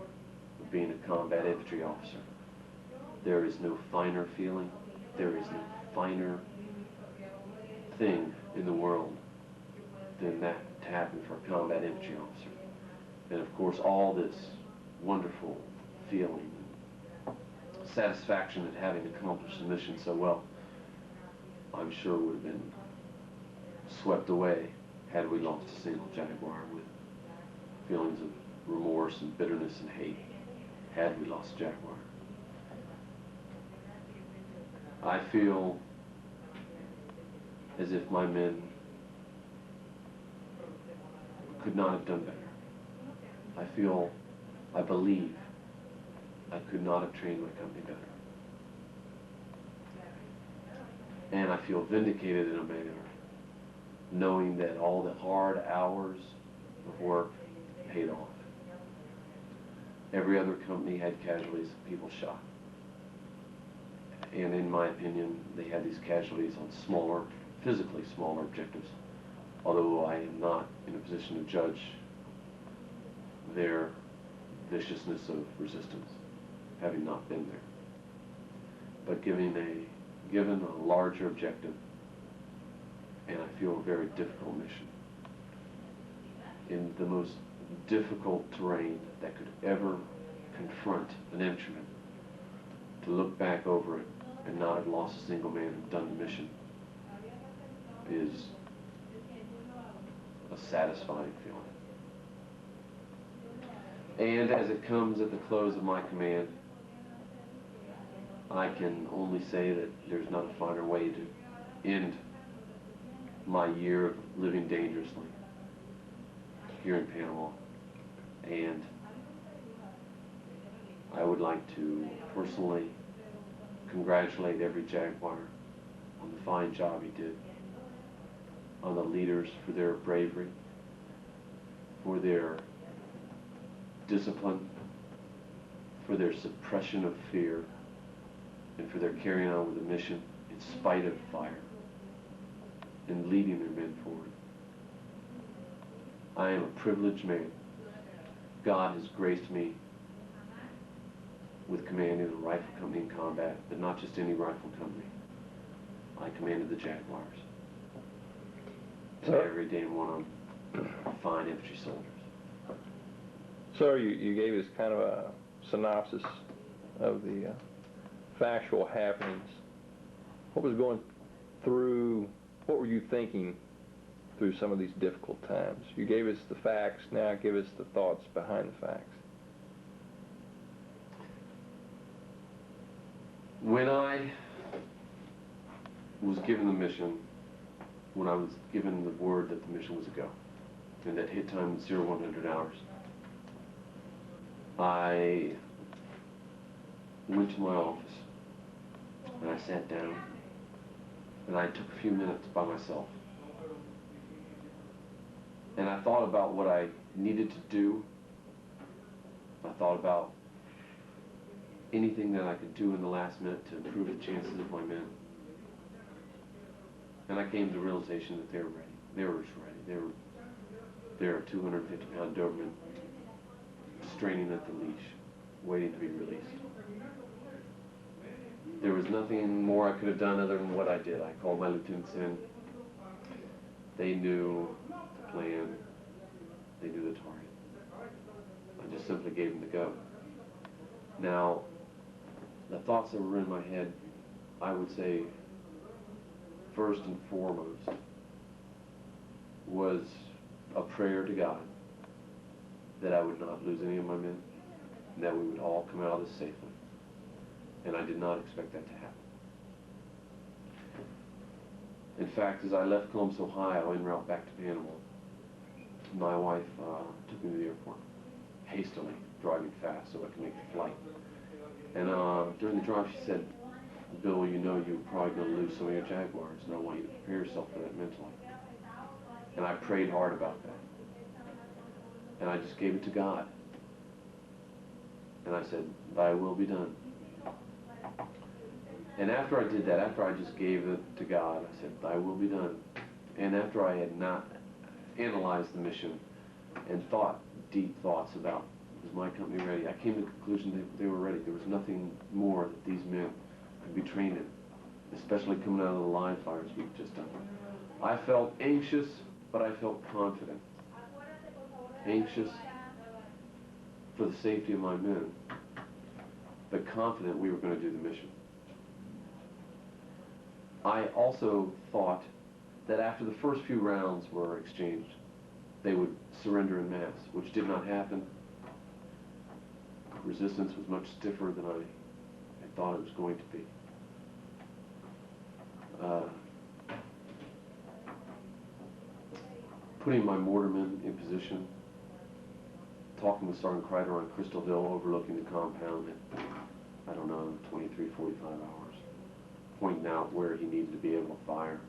of being a combat infantry officer. There is no finer feeling, there is no finer thing in the world than that to happen for a combat infantry officer. And of course, all this wonderful feeling, satisfaction at having accomplished the mission so well, I'm sure would have been swept away had we lost a single Jaguar, with feelings of remorse and bitterness and hate had we lost a Jaguar. I feel as if my men could not have done better. I believe I could not have trained my company better. And I feel vindicated in a manner, knowing that all the hard hours of work paid off. Every other company had casualties of people shot. And in my opinion, they had these casualties on smaller, physically smaller objectives, although I am not in a position to judge their viciousness of resistance, having not been there. But given a larger objective, and I feel a very difficult mission, in the most difficult terrain that could ever confront an infantryman, to look back over it and not have lost a single man and done the mission is a satisfying feeling. And as it comes at the close of my command, I can only say that there's not a finer way to end my year of living dangerously here in Panama. And I would like to personally congratulate every Jaguar on the fine job he did, on the leaders for their bravery, for their discipline, for their suppression of fear, and for their carrying on with the mission in spite of fire and leading their men forward. I am a privileged man. God has graced me with commanding a rifle company in combat, but not just any rifle company. I commanded the Jaguars. Sir? Every damn one of them are fine infantry soldiers. Sir, you gave us kind of a synopsis of the factual happenings. What was going through, what were you thinking through some of these difficult times? You gave us the facts, now give us the thoughts behind the facts. When I was given the mission, when I was given the word that the mission was a go, and that hit time was 0100 hours, I went to my office, and I sat down, and I took a few minutes by myself. And I thought about what I needed to do. I thought about anything that I could do in the last minute to improve the chances of my men. And I came to the realization that they were ready. They were just ready. They were 250-pound Doberman straining at the leash, waiting to be released. There was nothing more I could have done other than what I did. I called my lieutenants in. They knew the plan. They knew the target. I just simply gave them the go. Now, the thoughts that were in my head, I would say, first and foremost, was a prayer to God that I would not lose any of my men, and that we would all come out of this safely. And I did not expect that to happen. In fact, as I left Columbus, Ohio, en route back to Panama, my wife took me to the airport, hastily, driving fast so I could make the flight. And during the drive, she said, "Bill, you know you're probably going to lose some of your Jaguars, and I want you to prepare yourself for that mentally." And I prayed hard about that. And I just gave it to God. And I said, "Thy will be done." And after I did that, after I just gave it to God, I said, "Thy will be done." And after I had not analyzed the mission and thought deep thoughts about, was my company ready, I came to the conclusion that they were ready. There was nothing more that these men could be trained in, especially coming out of the line fires we've just done. I felt anxious, but I felt confident. Anxious for the safety of my men, but confident we were going to do the mission. I also thought that after the first few rounds were exchanged, they would surrender en masse, which did not happen. Resistance was much stiffer than I thought it was going to be. Putting my mortarmen in position, talking with Sergeant Kreider on Crystal Hill overlooking the compound at, I don't know, 23, 45 hours, pointing out where he needed to be able to fire.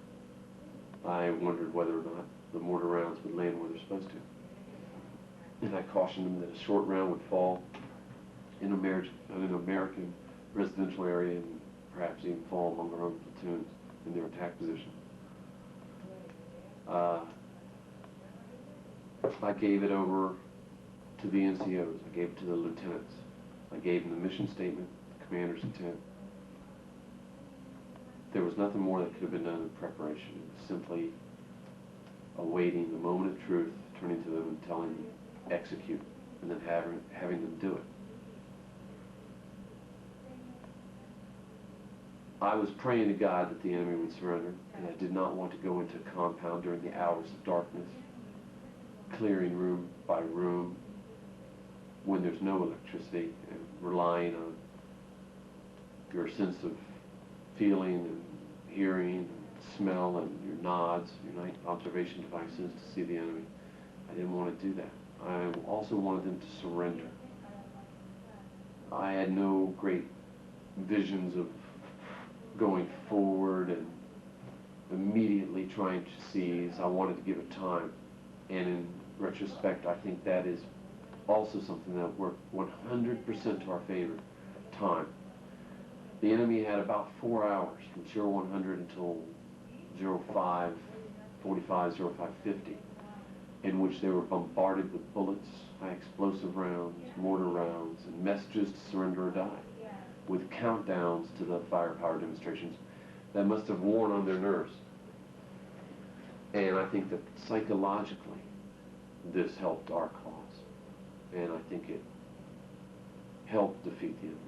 I wondered whether or not the mortar rounds would land where they're supposed to. And I cautioned them that a short round would fall in an American residential area and perhaps even fall among our own platoons in their attack position. I gave it over to the NCOs. I gave it to the lieutenants. I gave them the mission statement, the commander's intent. There was nothing more that could have been done in preparation. It was simply awaiting the moment of truth, turning to them and telling them, execute, and then having them do it. I was praying to God that the enemy would surrender, and I did not want to go into a compound during the hours of darkness, clearing room by room when there's no electricity, and relying on your sense of feeling and hearing and smell and your nods, your night observation devices to see the enemy. I didn't want to do that. I also wanted them to surrender. I had no great visions of going forward and immediately trying to seize. I wanted to give it time. And in retrospect, I think that is also something that worked 100% to our favor. Time. The enemy had about 4 hours from 0100 until 0545, 0550, in which they were bombarded with bullets, high explosive rounds, mortar rounds, and messages to surrender or die, with countdowns to the firepower demonstrations that must have worn on their nerves. And I think that psychologically, this helped our cause. And I think it helped defeat the enemy.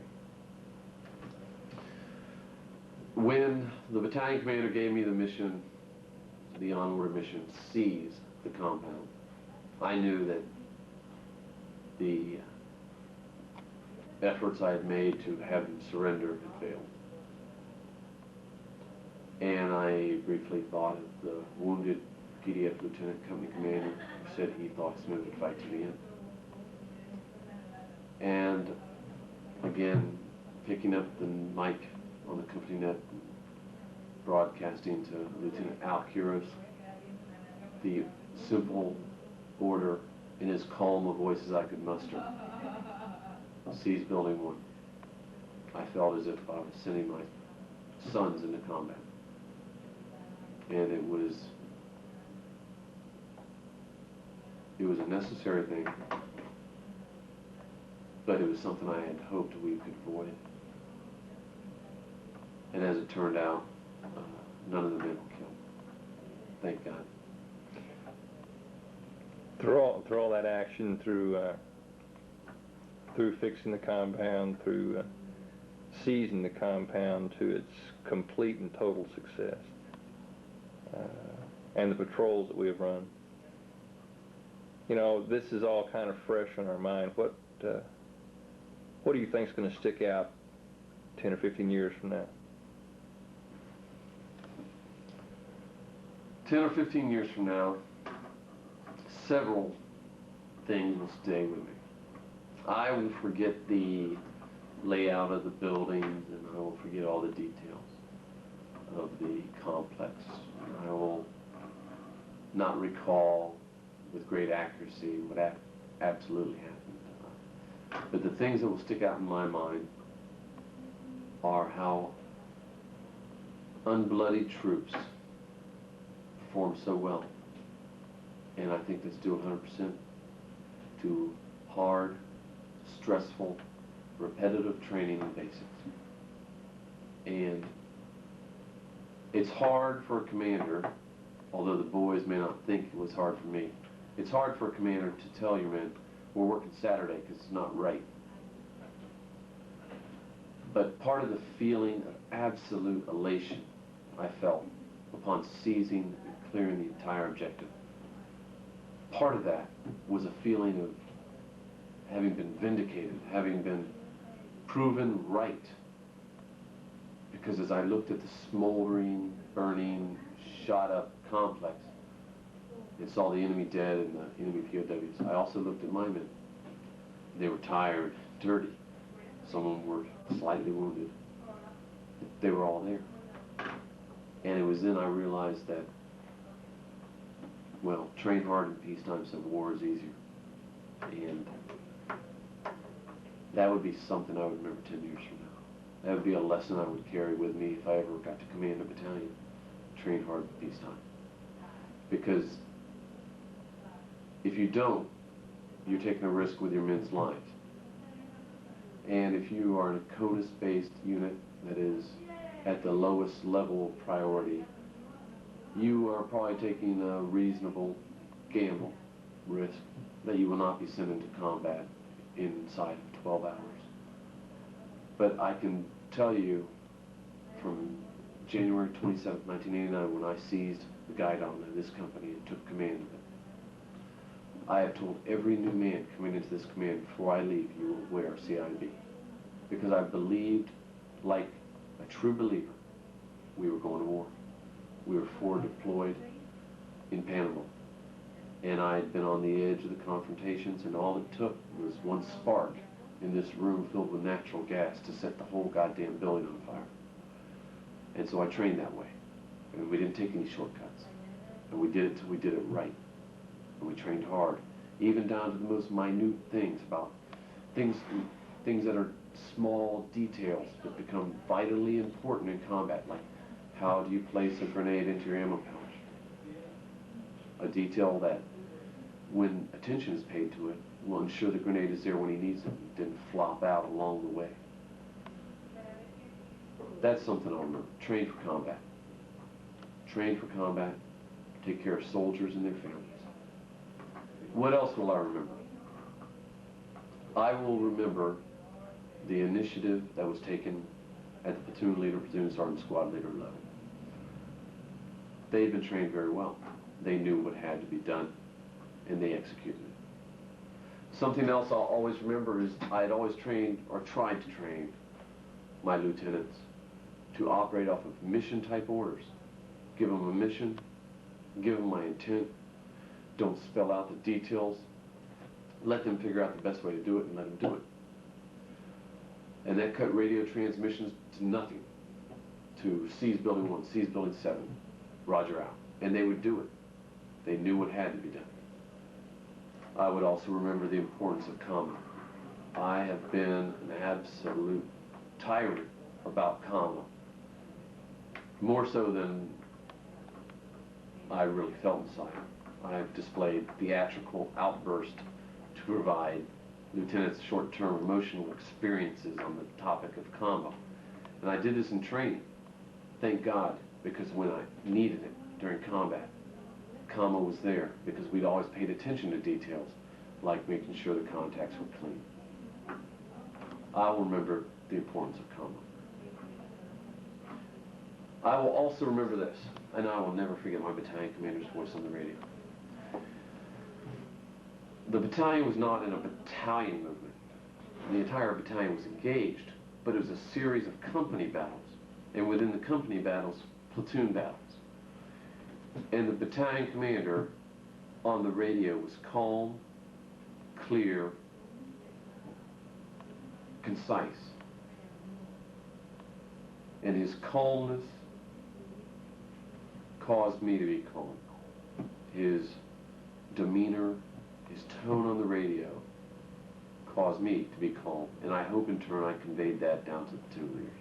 When the battalion commander gave me the mission, the onward mission, seize the compound, I knew that the efforts I had made to have him surrender had failed. And I briefly thought of the wounded PDF lieutenant company commander who said he thought Smith would fight to the end. And again, picking up the mic on the company net, broadcasting to Lieutenant Al Quiros, the simple order in as calm a voice as I could muster: seize Building 1. I felt as if I was sending my sons into combat. And it was a necessary thing, but it was something I had hoped we could avoid. And as it turned out, none of the men were killed. Thank God. Through all that action, through fixing the compound, through seizing the compound to its complete and total success, and the patrols that we have run, you know, this is all kind of fresh on our mind. What do you think is going to stick out 10 or 15 years from now? 10 or 15 years from now, several things will stay with me. I will forget the layout of the buildings, and I will forget all the details of the complex. I will not recall with great accuracy what absolutely happened. But the things that will stick out in my mind are how unbloody troops performed so well. And I think that's due 100% to hard, stressful, repetitive training and basics. And it's hard for a commander, although the boys may not think it was hard for me, it's hard for a commander to tell your men, we're working Saturday because it's not right. But part of the feeling of absolute elation I felt upon seizing and clearing the entire objective, part of that was a feeling of having been vindicated, having been proven right. Because as I looked at the smoldering, burning, shot up complex and saw the enemy dead and the enemy POWs, I also looked at my men. They were tired, dirty. Some of them were slightly wounded. They were all there. And it was then I realized that, well, train hard in peacetime so war is easier. And that would be something I would remember 10 years from now. That would be a lesson I would carry with me if I ever got to command a battalion. Train hard in peacetime. Because if you don't, you're taking a risk with your men's lives. And if you are in a CODIS-based unit that is at the lowest level of priority, you are probably taking a reasonable gamble, risk, that you will not be sent into combat inside of 12 hours. But I can tell you from January 27, 1989, when I seized the guidon of this company and took command of it, I have told every new man coming into this command, before I leave, you will wear CIB. Because I believed, like a true believer, we were going to war. We were forward deployed in Panama. And I had been on the edge of the confrontations, and all it took was one spark in this room filled with natural gas to set the whole goddamn building on fire. And so I trained that way. And we didn't take any shortcuts. And we did it till we did it right. And we trained hard, even down to the most minute things about things that are small details that become vitally important in combat, like how do you place a grenade into your ammo pouch? A detail that, when attention is paid to it, will ensure the grenade is there when he needs it, and didn't flop out along the way. That's something I'll remember. Train for combat. Train for combat. Take care of soldiers and their families. What else will I remember? I will remember the initiative that was taken at the platoon leader, platoon sergeant, squad leader level. They had been trained very well. They knew what had to be done, and they executed it. Something else I'll always remember is I had always trained, or tried to train, my lieutenants to operate off of mission-type orders. Give them a mission, give them my intent, don't spell out the details, let them figure out the best way to do it and let them do it. And that cut radio transmissions to nothing, to seize building 1, seize building 7, roger out. And they would do it. They knew what had to be done. I would also remember the importance of comma. I have been an absolute tyrant about comma, more so than I really felt inside. I've displayed theatrical outburst to provide lieutenants short-term emotional experiences on the topic of combo. And I did this in training. Thank God, because when I needed it during combat, combo was there, because we'd always paid attention to details, like making sure the contacts were clean. I will remember the importance of combo. I will also remember this, and I will never forget my battalion commander's voice on the radio. The battalion was not in a battalion movement. The entire battalion was engaged, but it was a series of company battles, and within the company battles, platoon battles. And the battalion commander on the radio was calm, clear, concise. And his calmness caused me to be calm. His demeanor, his tone on the radio caused me to be calm. And I hope in turn I conveyed that down to the platoon leaders.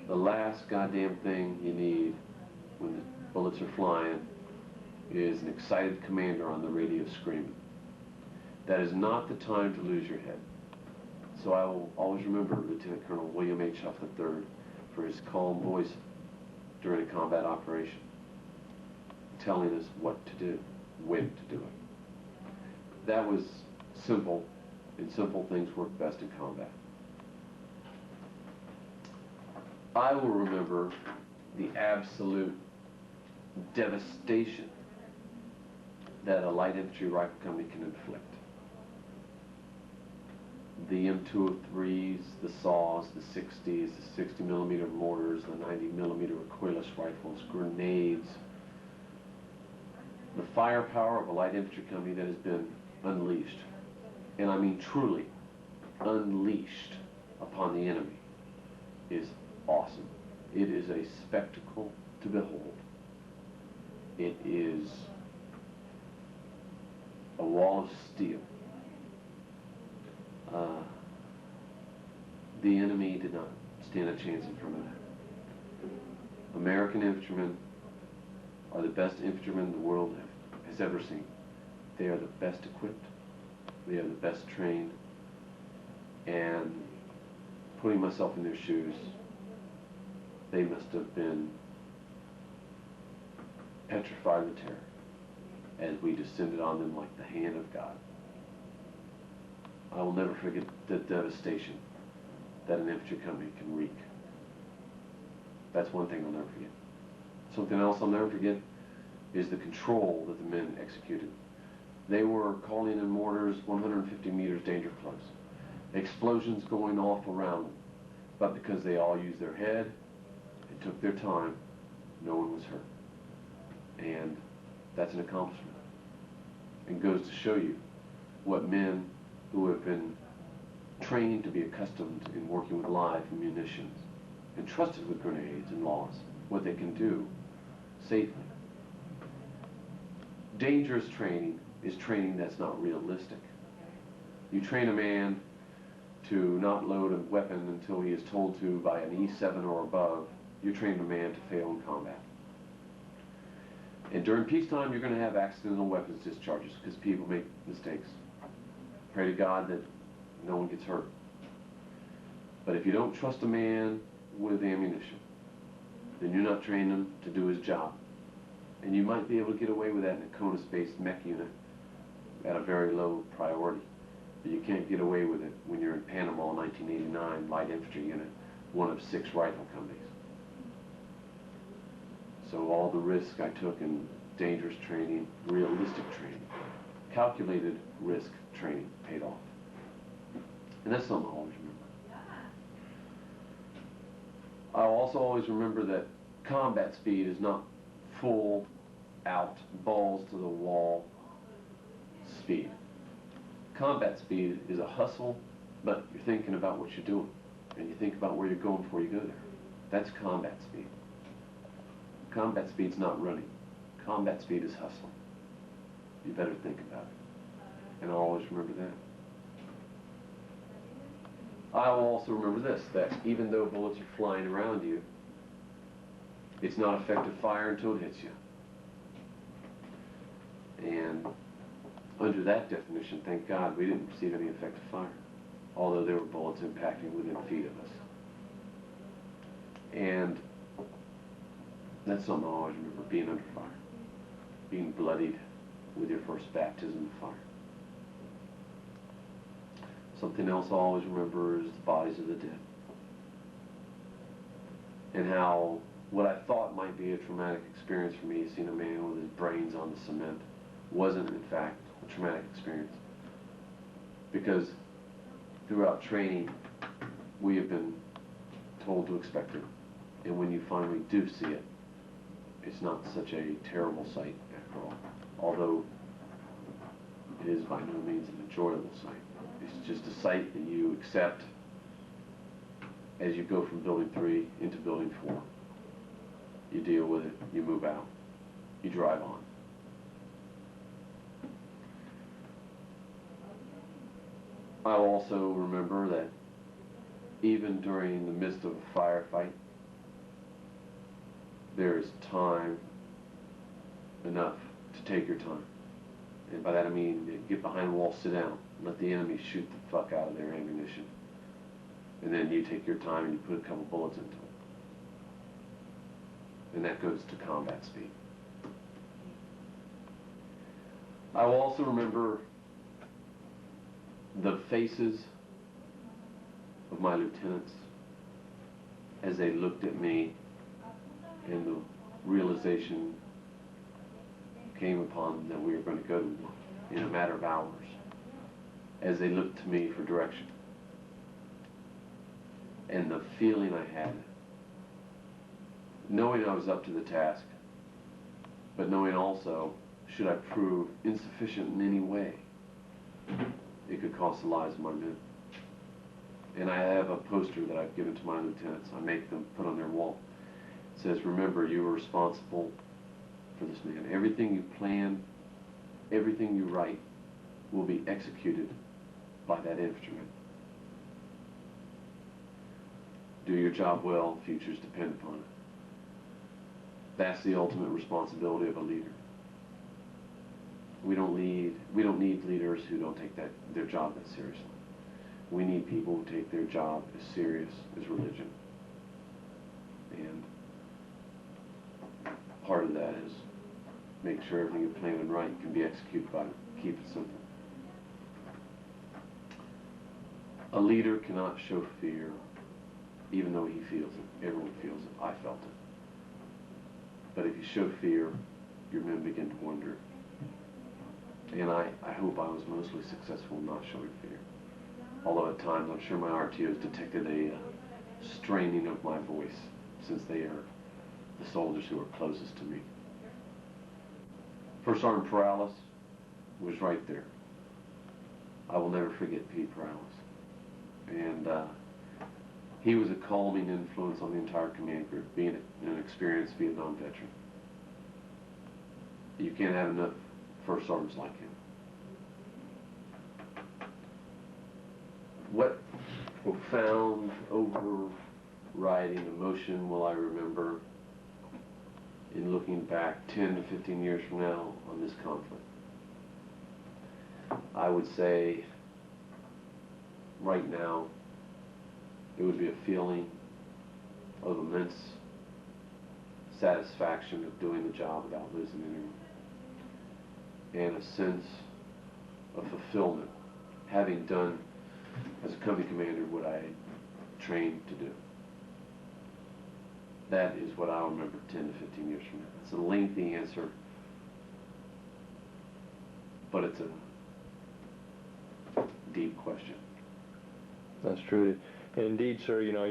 The last goddamn thing you need when the bullets are flying is an excited commander on the radio screaming. That is not the time to lose your head. So I will always remember Lieutenant Colonel William H. Huff III for his calm voice during a combat operation, telling us what to do, when to do it. That was simple, and simple things work best in combat. I will remember the absolute devastation that a light infantry rifle company can inflict. The M203s, the saws, the 60s, the 60mm mortars, the 90mm recoilless rifles, grenades. The firepower of a light infantry company that has been unleashed, and I mean truly unleashed upon the enemy, is awesome. It is a spectacle to behold. It is a wall of steel. The enemy did not stand a chance in front of that. American infantrymen are the best infantrymen the world has ever seen. They are the best equipped, they are the best trained, and putting myself in their shoes, they must have been petrified with terror as we descended on them like the hand of God. I will never forget the devastation that an infantry company can wreak. That's one thing I'll never forget. Something else I'll never forget is the control that the men executed. They were calling in mortars 150 meters danger close. Explosions going off around them. But because they all used their head and took their time, no one was hurt. And that's an accomplishment. And goes to show you what men who have been trained to be accustomed in working with live munitions, and trusted with grenades and laws, what they can do safely. Dangerous training is training that's not realistic. You train a man to not load a weapon until he is told to by an E7 or above. You train a man to fail in combat. And during peacetime, you're going to have accidental weapons discharges because people make mistakes. Pray to God that no one gets hurt. But if you don't trust a man with ammunition, then you're not training him to do his job. And you might be able to get away with that in a CONUS-based mech unit at a very low priority. But you can't get away with it when you're in Panama 1989 Light Infantry Unit, one of 6 rifle companies. So all the risk I took in dangerous training, realistic training, calculated risk training paid off. And that's something I'll always remember. I'll also always remember that combat speed is not full out, balls to the wall speed. Combat speed is a hustle, but you're thinking about what you're doing, and you think about where you're going before you go there. That's combat speed. Combat speed's not running. Combat speed is hustling. You better think about it. And I'll always remember that. I'll also remember this, that even though bullets are flying around you, it's not effective fire until it hits you. And under that definition, thank God, we didn't receive any effective fire, although there were bullets impacting within feet of us. And that's something I always remember, being under fire, being bloodied with your first baptism of fire. Something else I always remember is the bodies of the dead. And how what I thought might be a traumatic experience for me, seeing a man with his brains on the cement, wasn't in fact a traumatic experience. Because throughout training, we have been told to expect it. And when you finally do see it, it's not such a terrible sight after all. Although it is by no means an enjoyable sight. It's just a sight that you accept as you go from building 3 into building 4. You deal with it, you move out, you drive on. I'll also remember that even during the midst of a firefight, there is time enough to take your time. And by that I mean, get behind a wall, sit down, let the enemy shoot the fuck out of their ammunition. And then you take your time and you put a couple bullets into it. And that goes to combat speed. I will also remember the faces of my lieutenants as they looked at me, and the realization came upon them that we were going to go to war in a matter of hours, as they looked to me for direction. And the feeling I had, knowing I was up to the task, but knowing also, should I prove insufficient in any way, it could cost the lives of my men. And I have a poster that I've given to my lieutenants. I make them put on their wall. It says, remember, you are responsible for this man. Everything you plan, everything you write will be executed by that infantryman. Do your job well, futures depend upon it. That's the ultimate responsibility of a leader. We don't need leaders who don't take their job that seriously. We need people who take their job as serious as religion. And part of that is make sure everything you plan and write can be executed by them. Keep it simple. A leader cannot show fear even though he feels it. Everyone feels it. I felt it. But if you show fear, your men begin to wonder. And I hope I was mostly successful in not showing fear. Although at times I'm sure my RTOs detected a straining of my voice, since they are the soldiers who are closest to me. First Sergeant Perales was right there. I will never forget Pete Perales. And he was a calming influence on the entire command group, being an experienced Vietnam veteran. You can't have enough first sergeants like him. What profound, overriding emotion will I remember in looking back 10 to 15 years from now on this conflict? I would say right now it would be a feeling of immense satisfaction of doing the job without losing anyone, and a sense of fulfillment, having done as a company commander what I trained to do. That is what I'll remember 10 to 15 years from now. It's a lengthy answer, but it's a deep question. That's true. And indeed, sir, you know,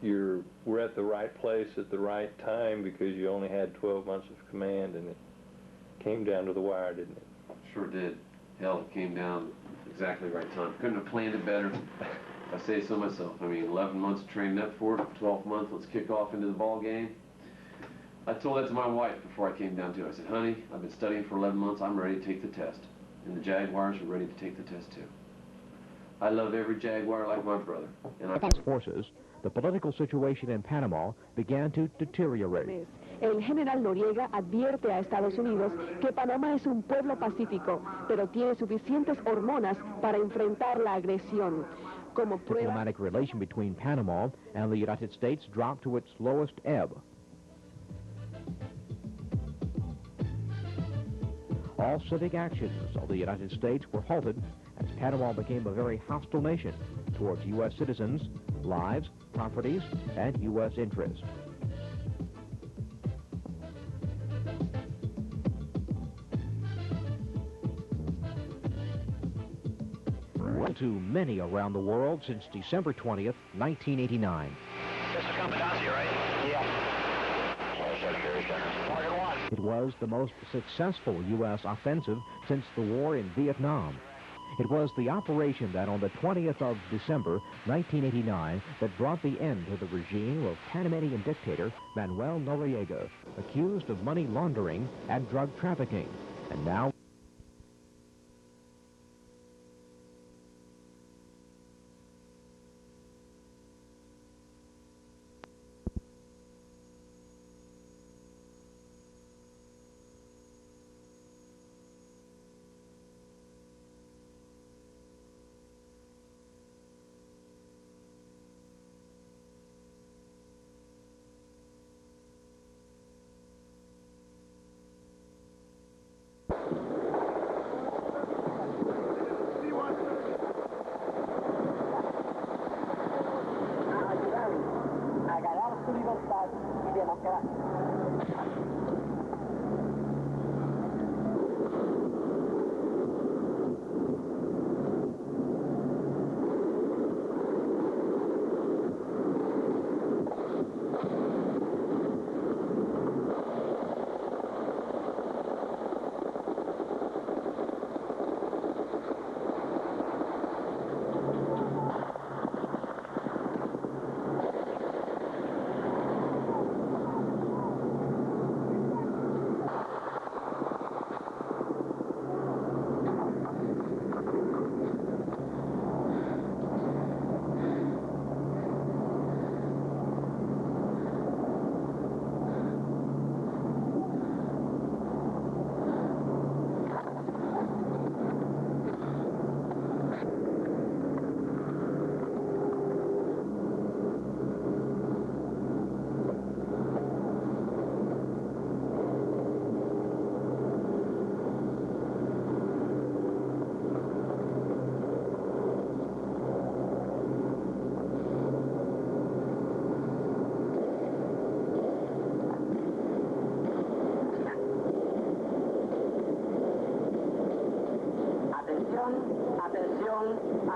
we're at the right place at the right time, because you only had 12 months of command, and it came down to the wire, didn't it? Sure did. Hell, it came down exactly the right time. Couldn't have planned it better. I say so myself. I mean, 11 months training up for it, 12th month, let's kick off into the ball game. I told that to my wife before I came down to it. I said, honey, I've been studying for 11 months. I'm ready to take the test. And the Jaguars are ready to take the test too. I love every Jaguar like my brother. And forces, the political situation in Panama began to deteriorate. El general Noriega advierte a Estados Unidos que Panamá es un pueblo pacífico, pero tiene suficientes hormonas para enfrentar la agresión. Como prueba, Diplomatic relation between Panama and the United States dropped to its lowest ebb. All civic actions of the United States were halted as Panama became a very hostile nation towards U.S. citizens, lives, properties, and U.S. interests. To many around the world since December 20th, 1989. This is Commandante, right? Yeah. Target 1. It was the most successful U.S. offensive since the war in Vietnam. It was the operation that on the 20th of December, 1989, that brought the end to the regime of Panamanian dictator Manuel Noriega, accused of money laundering and drug trafficking. And now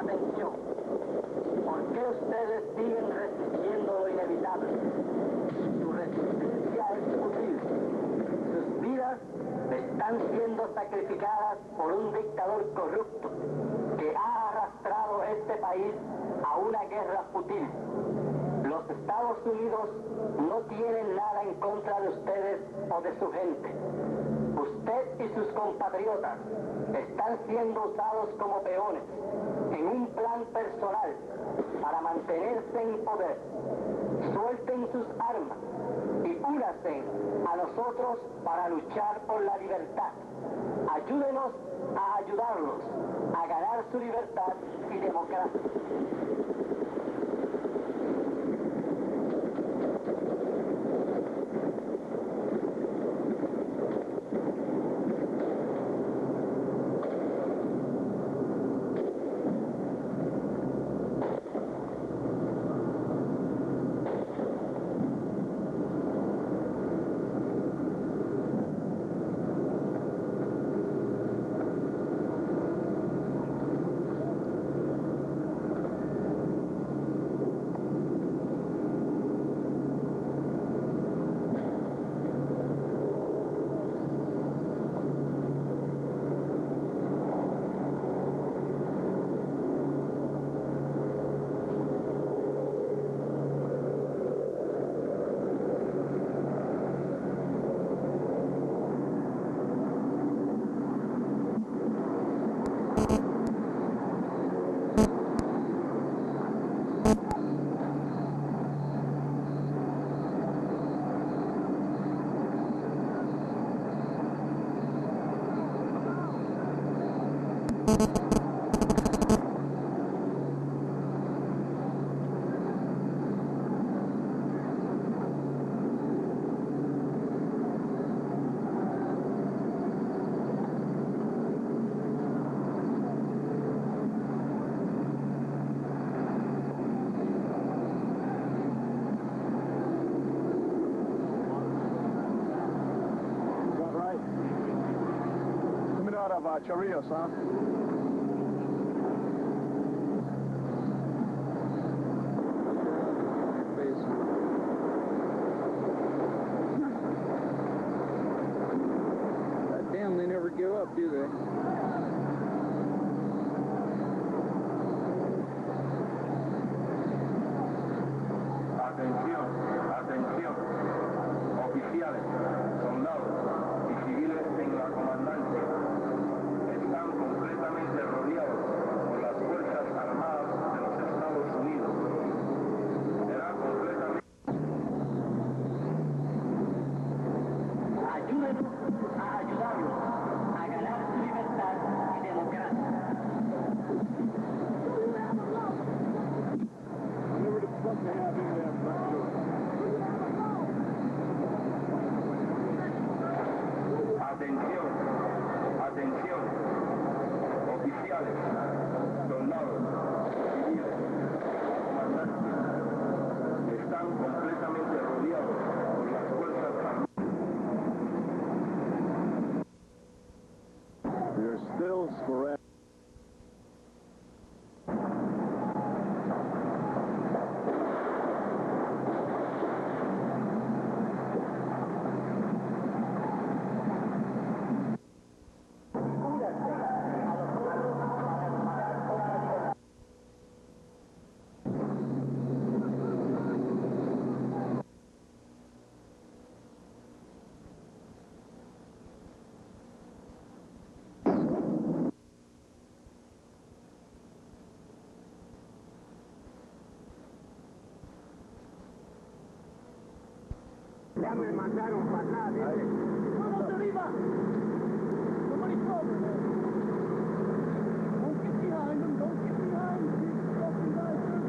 Atención. ¿Por qué ustedes siguen resistiendo lo inevitable? Su resistencia es fútil. Sus vidas están siendo sacrificadas por un dictador corrupto que ha arrastrado este país a una guerra fútil. Los Estados Unidos no tienen nada en contra de ustedes o de su gente. Usted y sus compatriotas están siendo usados como peones en un plan personal para mantenerse en poder. Suelten sus armas y únanse a nosotros para luchar por la libertad. Ayúdenos a ayudarlos a ganar su libertad y democracia. Chorrillos, huh? Damn, they never give up, do they? Atención, atención. Oficiales, soldados y civiles en la comandancia están completamente rodeados por las Fuerzas Armadas de los Estados Unidos. Será completamente... Ayúdenos a ayudarlos a ganar su libertad y democracia. Atención, atención, oficiales, soldados, civiles, comandantes, están completamente rodeados por las Fuerzas Armadas. They're still sporadic. Ya me mandaron para acá, dice. ¡Vamos arriba! Somebody's over there. Don't get behind them, don't get behind them. These fucking guys are...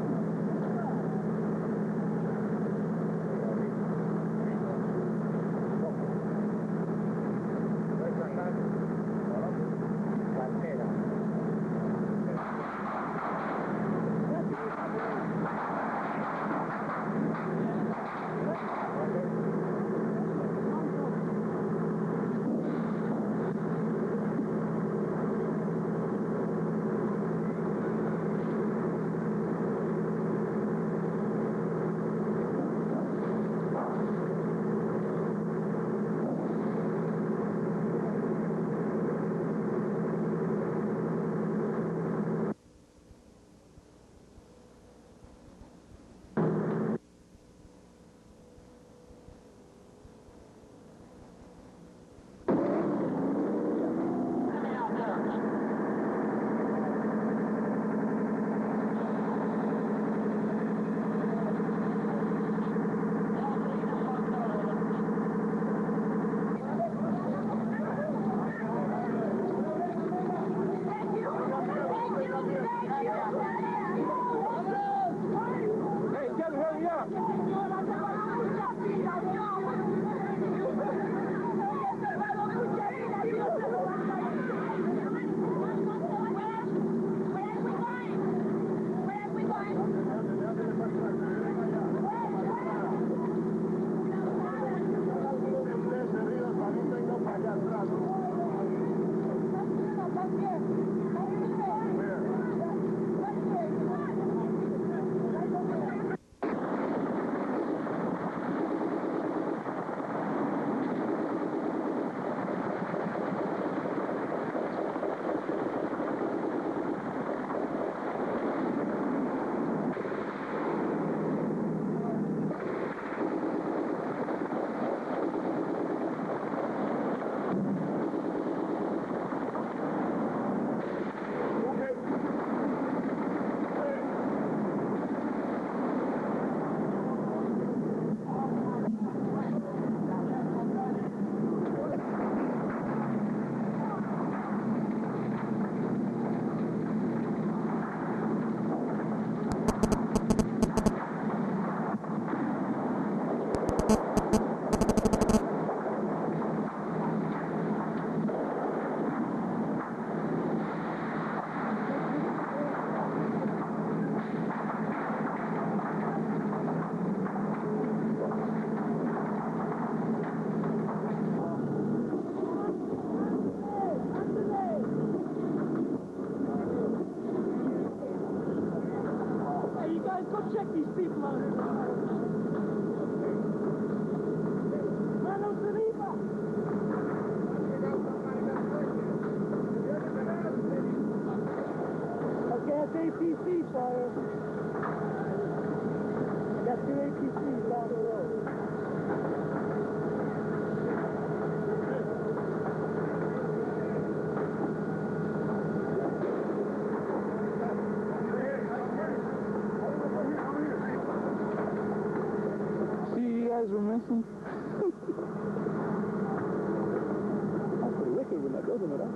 Hey, Kevin, hurry up! Check these people out. Manos arriba. Okay, that's APC fire. Got 2 APCs down the road. Were missing. That's pretty wicked when that goes into that.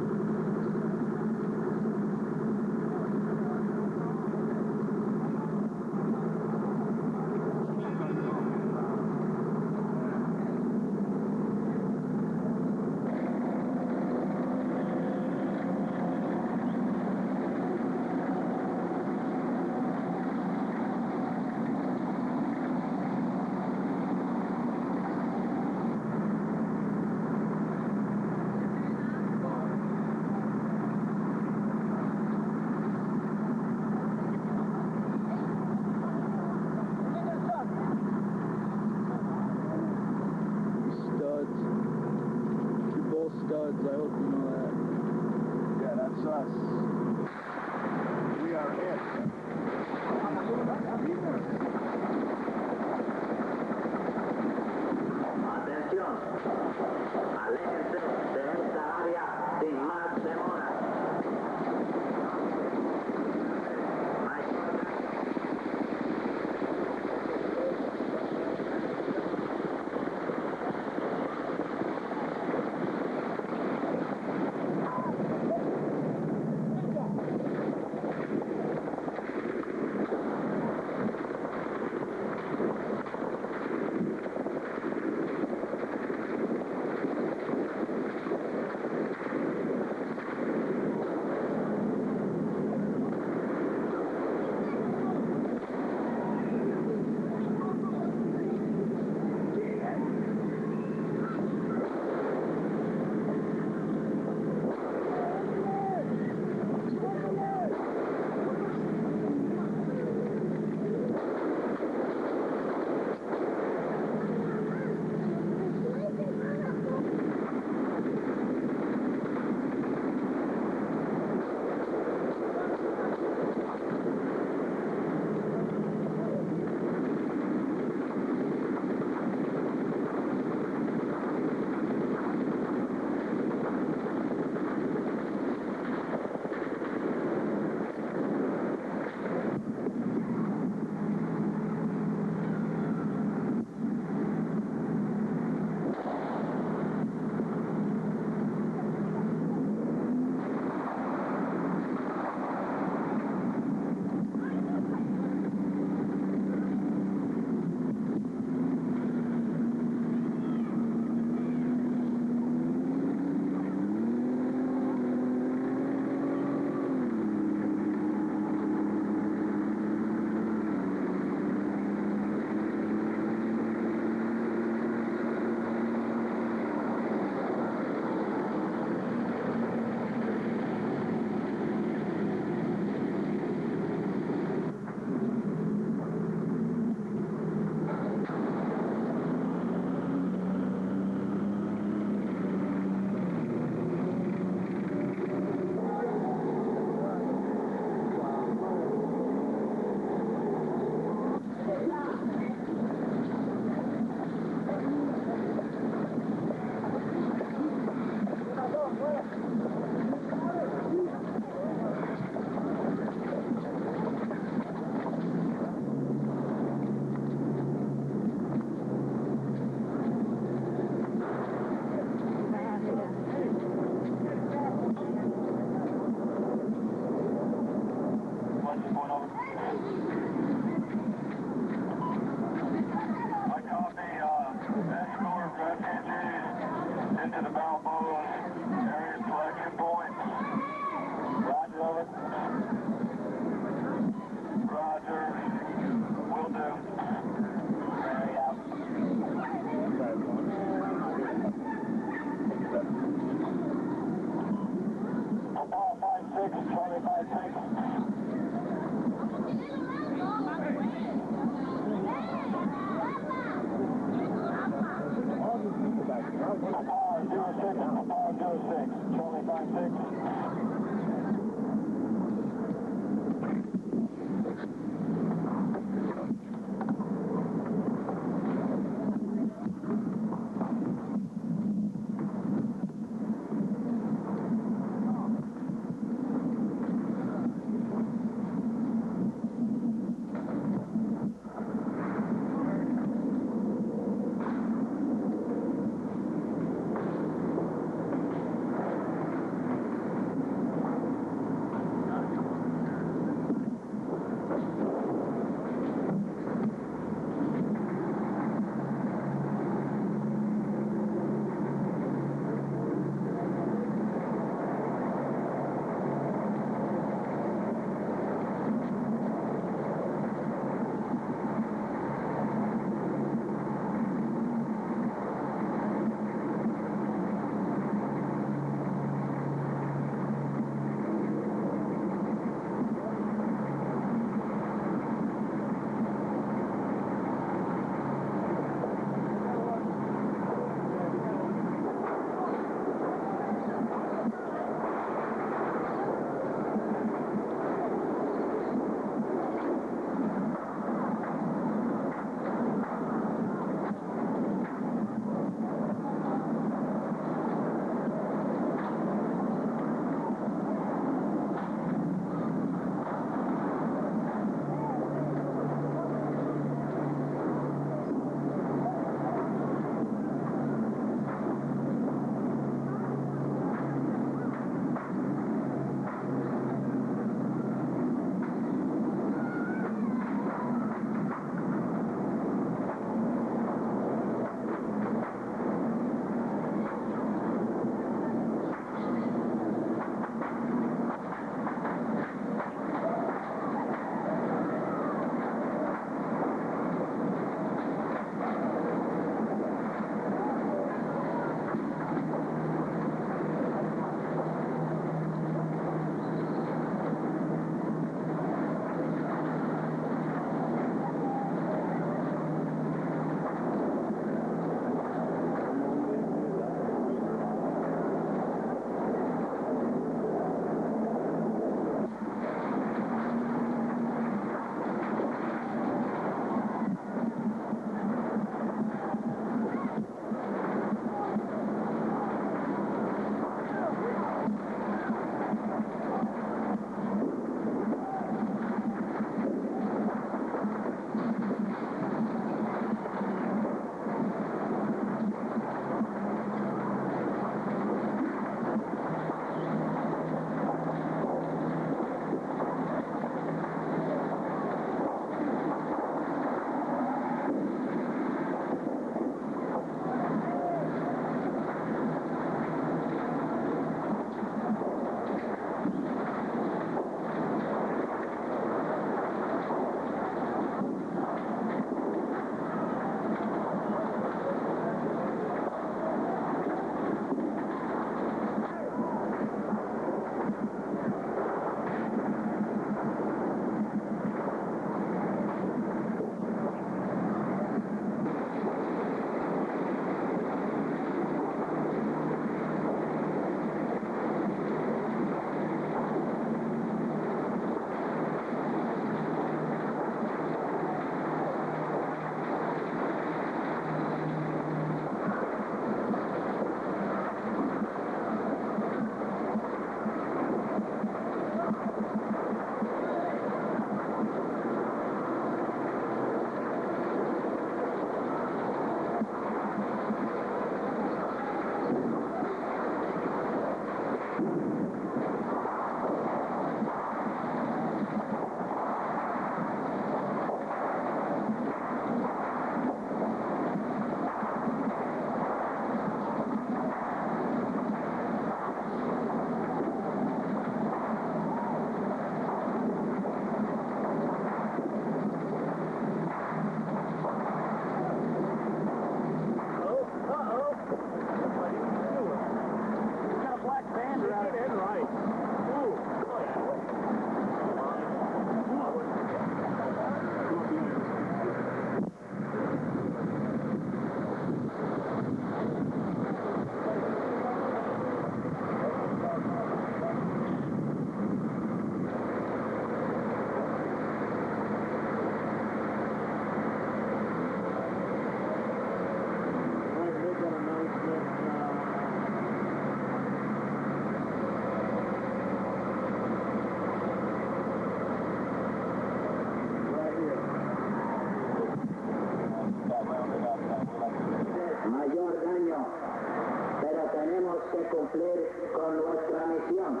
cumplir con nuestra misión.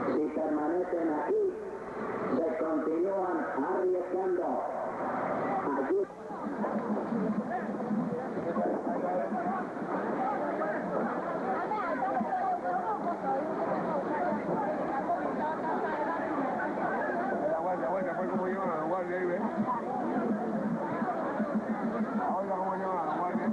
Si permanecen aquí, se continúan arriesgando. Allí. Aguanta, fue como llevan a la guardia ahí, ¿ves? Ahora cómo llevan a la guardia.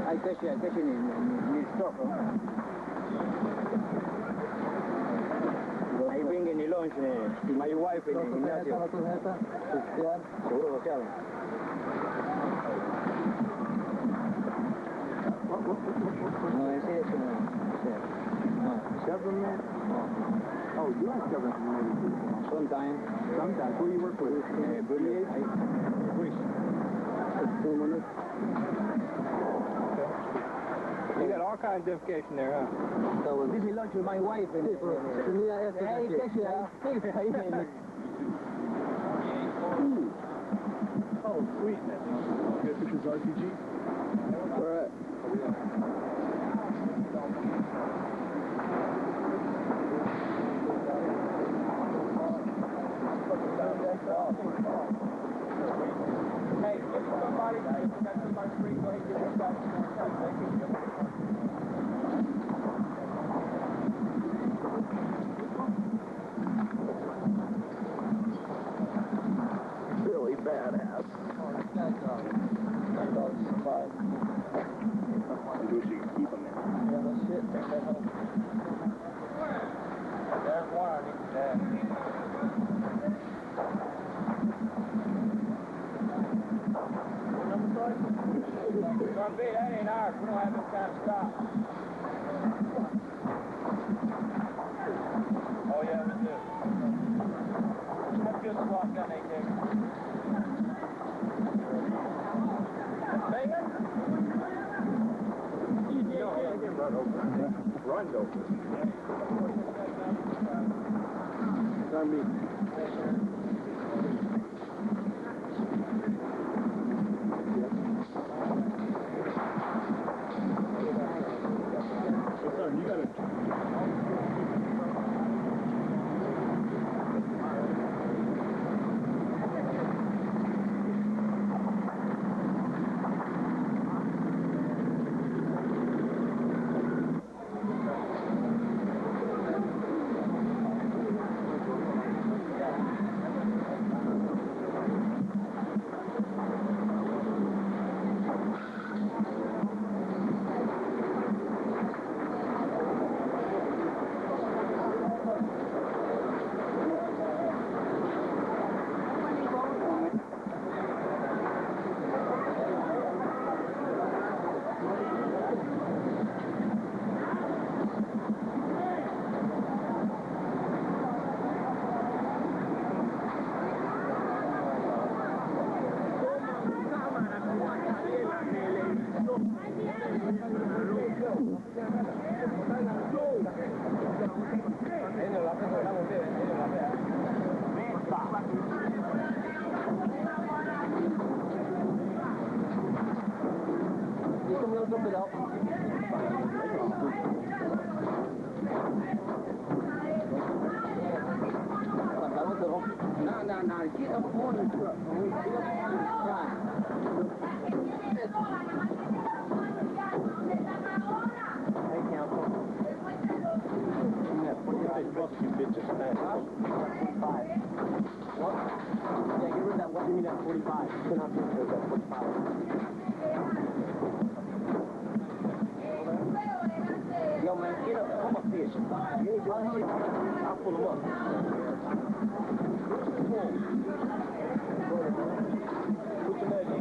I catch it in stock. I bring in the lunch my wife in the gimnasio. Seguro bloqueado. No, ese es government. Oh, you are government. Sometimes. Who you work with? Brilliant. You got all kinds of identification there, huh? So this is lunch with my wife. Oh, sweet. You got pictures of RPG? Where at? Hey, if somebody got somebody free, go ahead and get this guy. Really badass. I wish you could keep him in. Yeah, that's shit. There's one I need to have. That ain't ours. We don't have no time to stop. Oh, yeah, we do. Let's just swap down there, Dick. Bacon? Run over. Run over. It's on me. You got it. No, get up on the truck. Hey, Council. You bitches fast. 45. What? Yeah, get rid of that. What do you mean that 45? You cannot do that 45. Yo, man, get up. Come up here. You ain't doing shit. I'll pull him up. Put your leg in.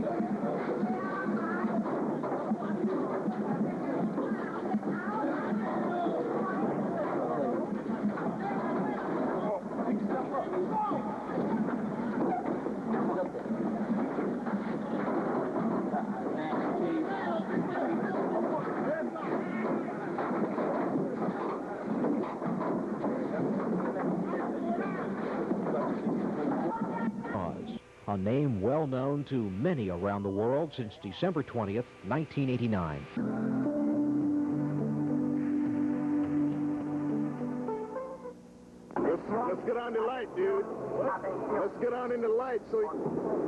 A name well known to many around the world since December 20th, 1989. Let's get on the light, dude. Let's get on in the light so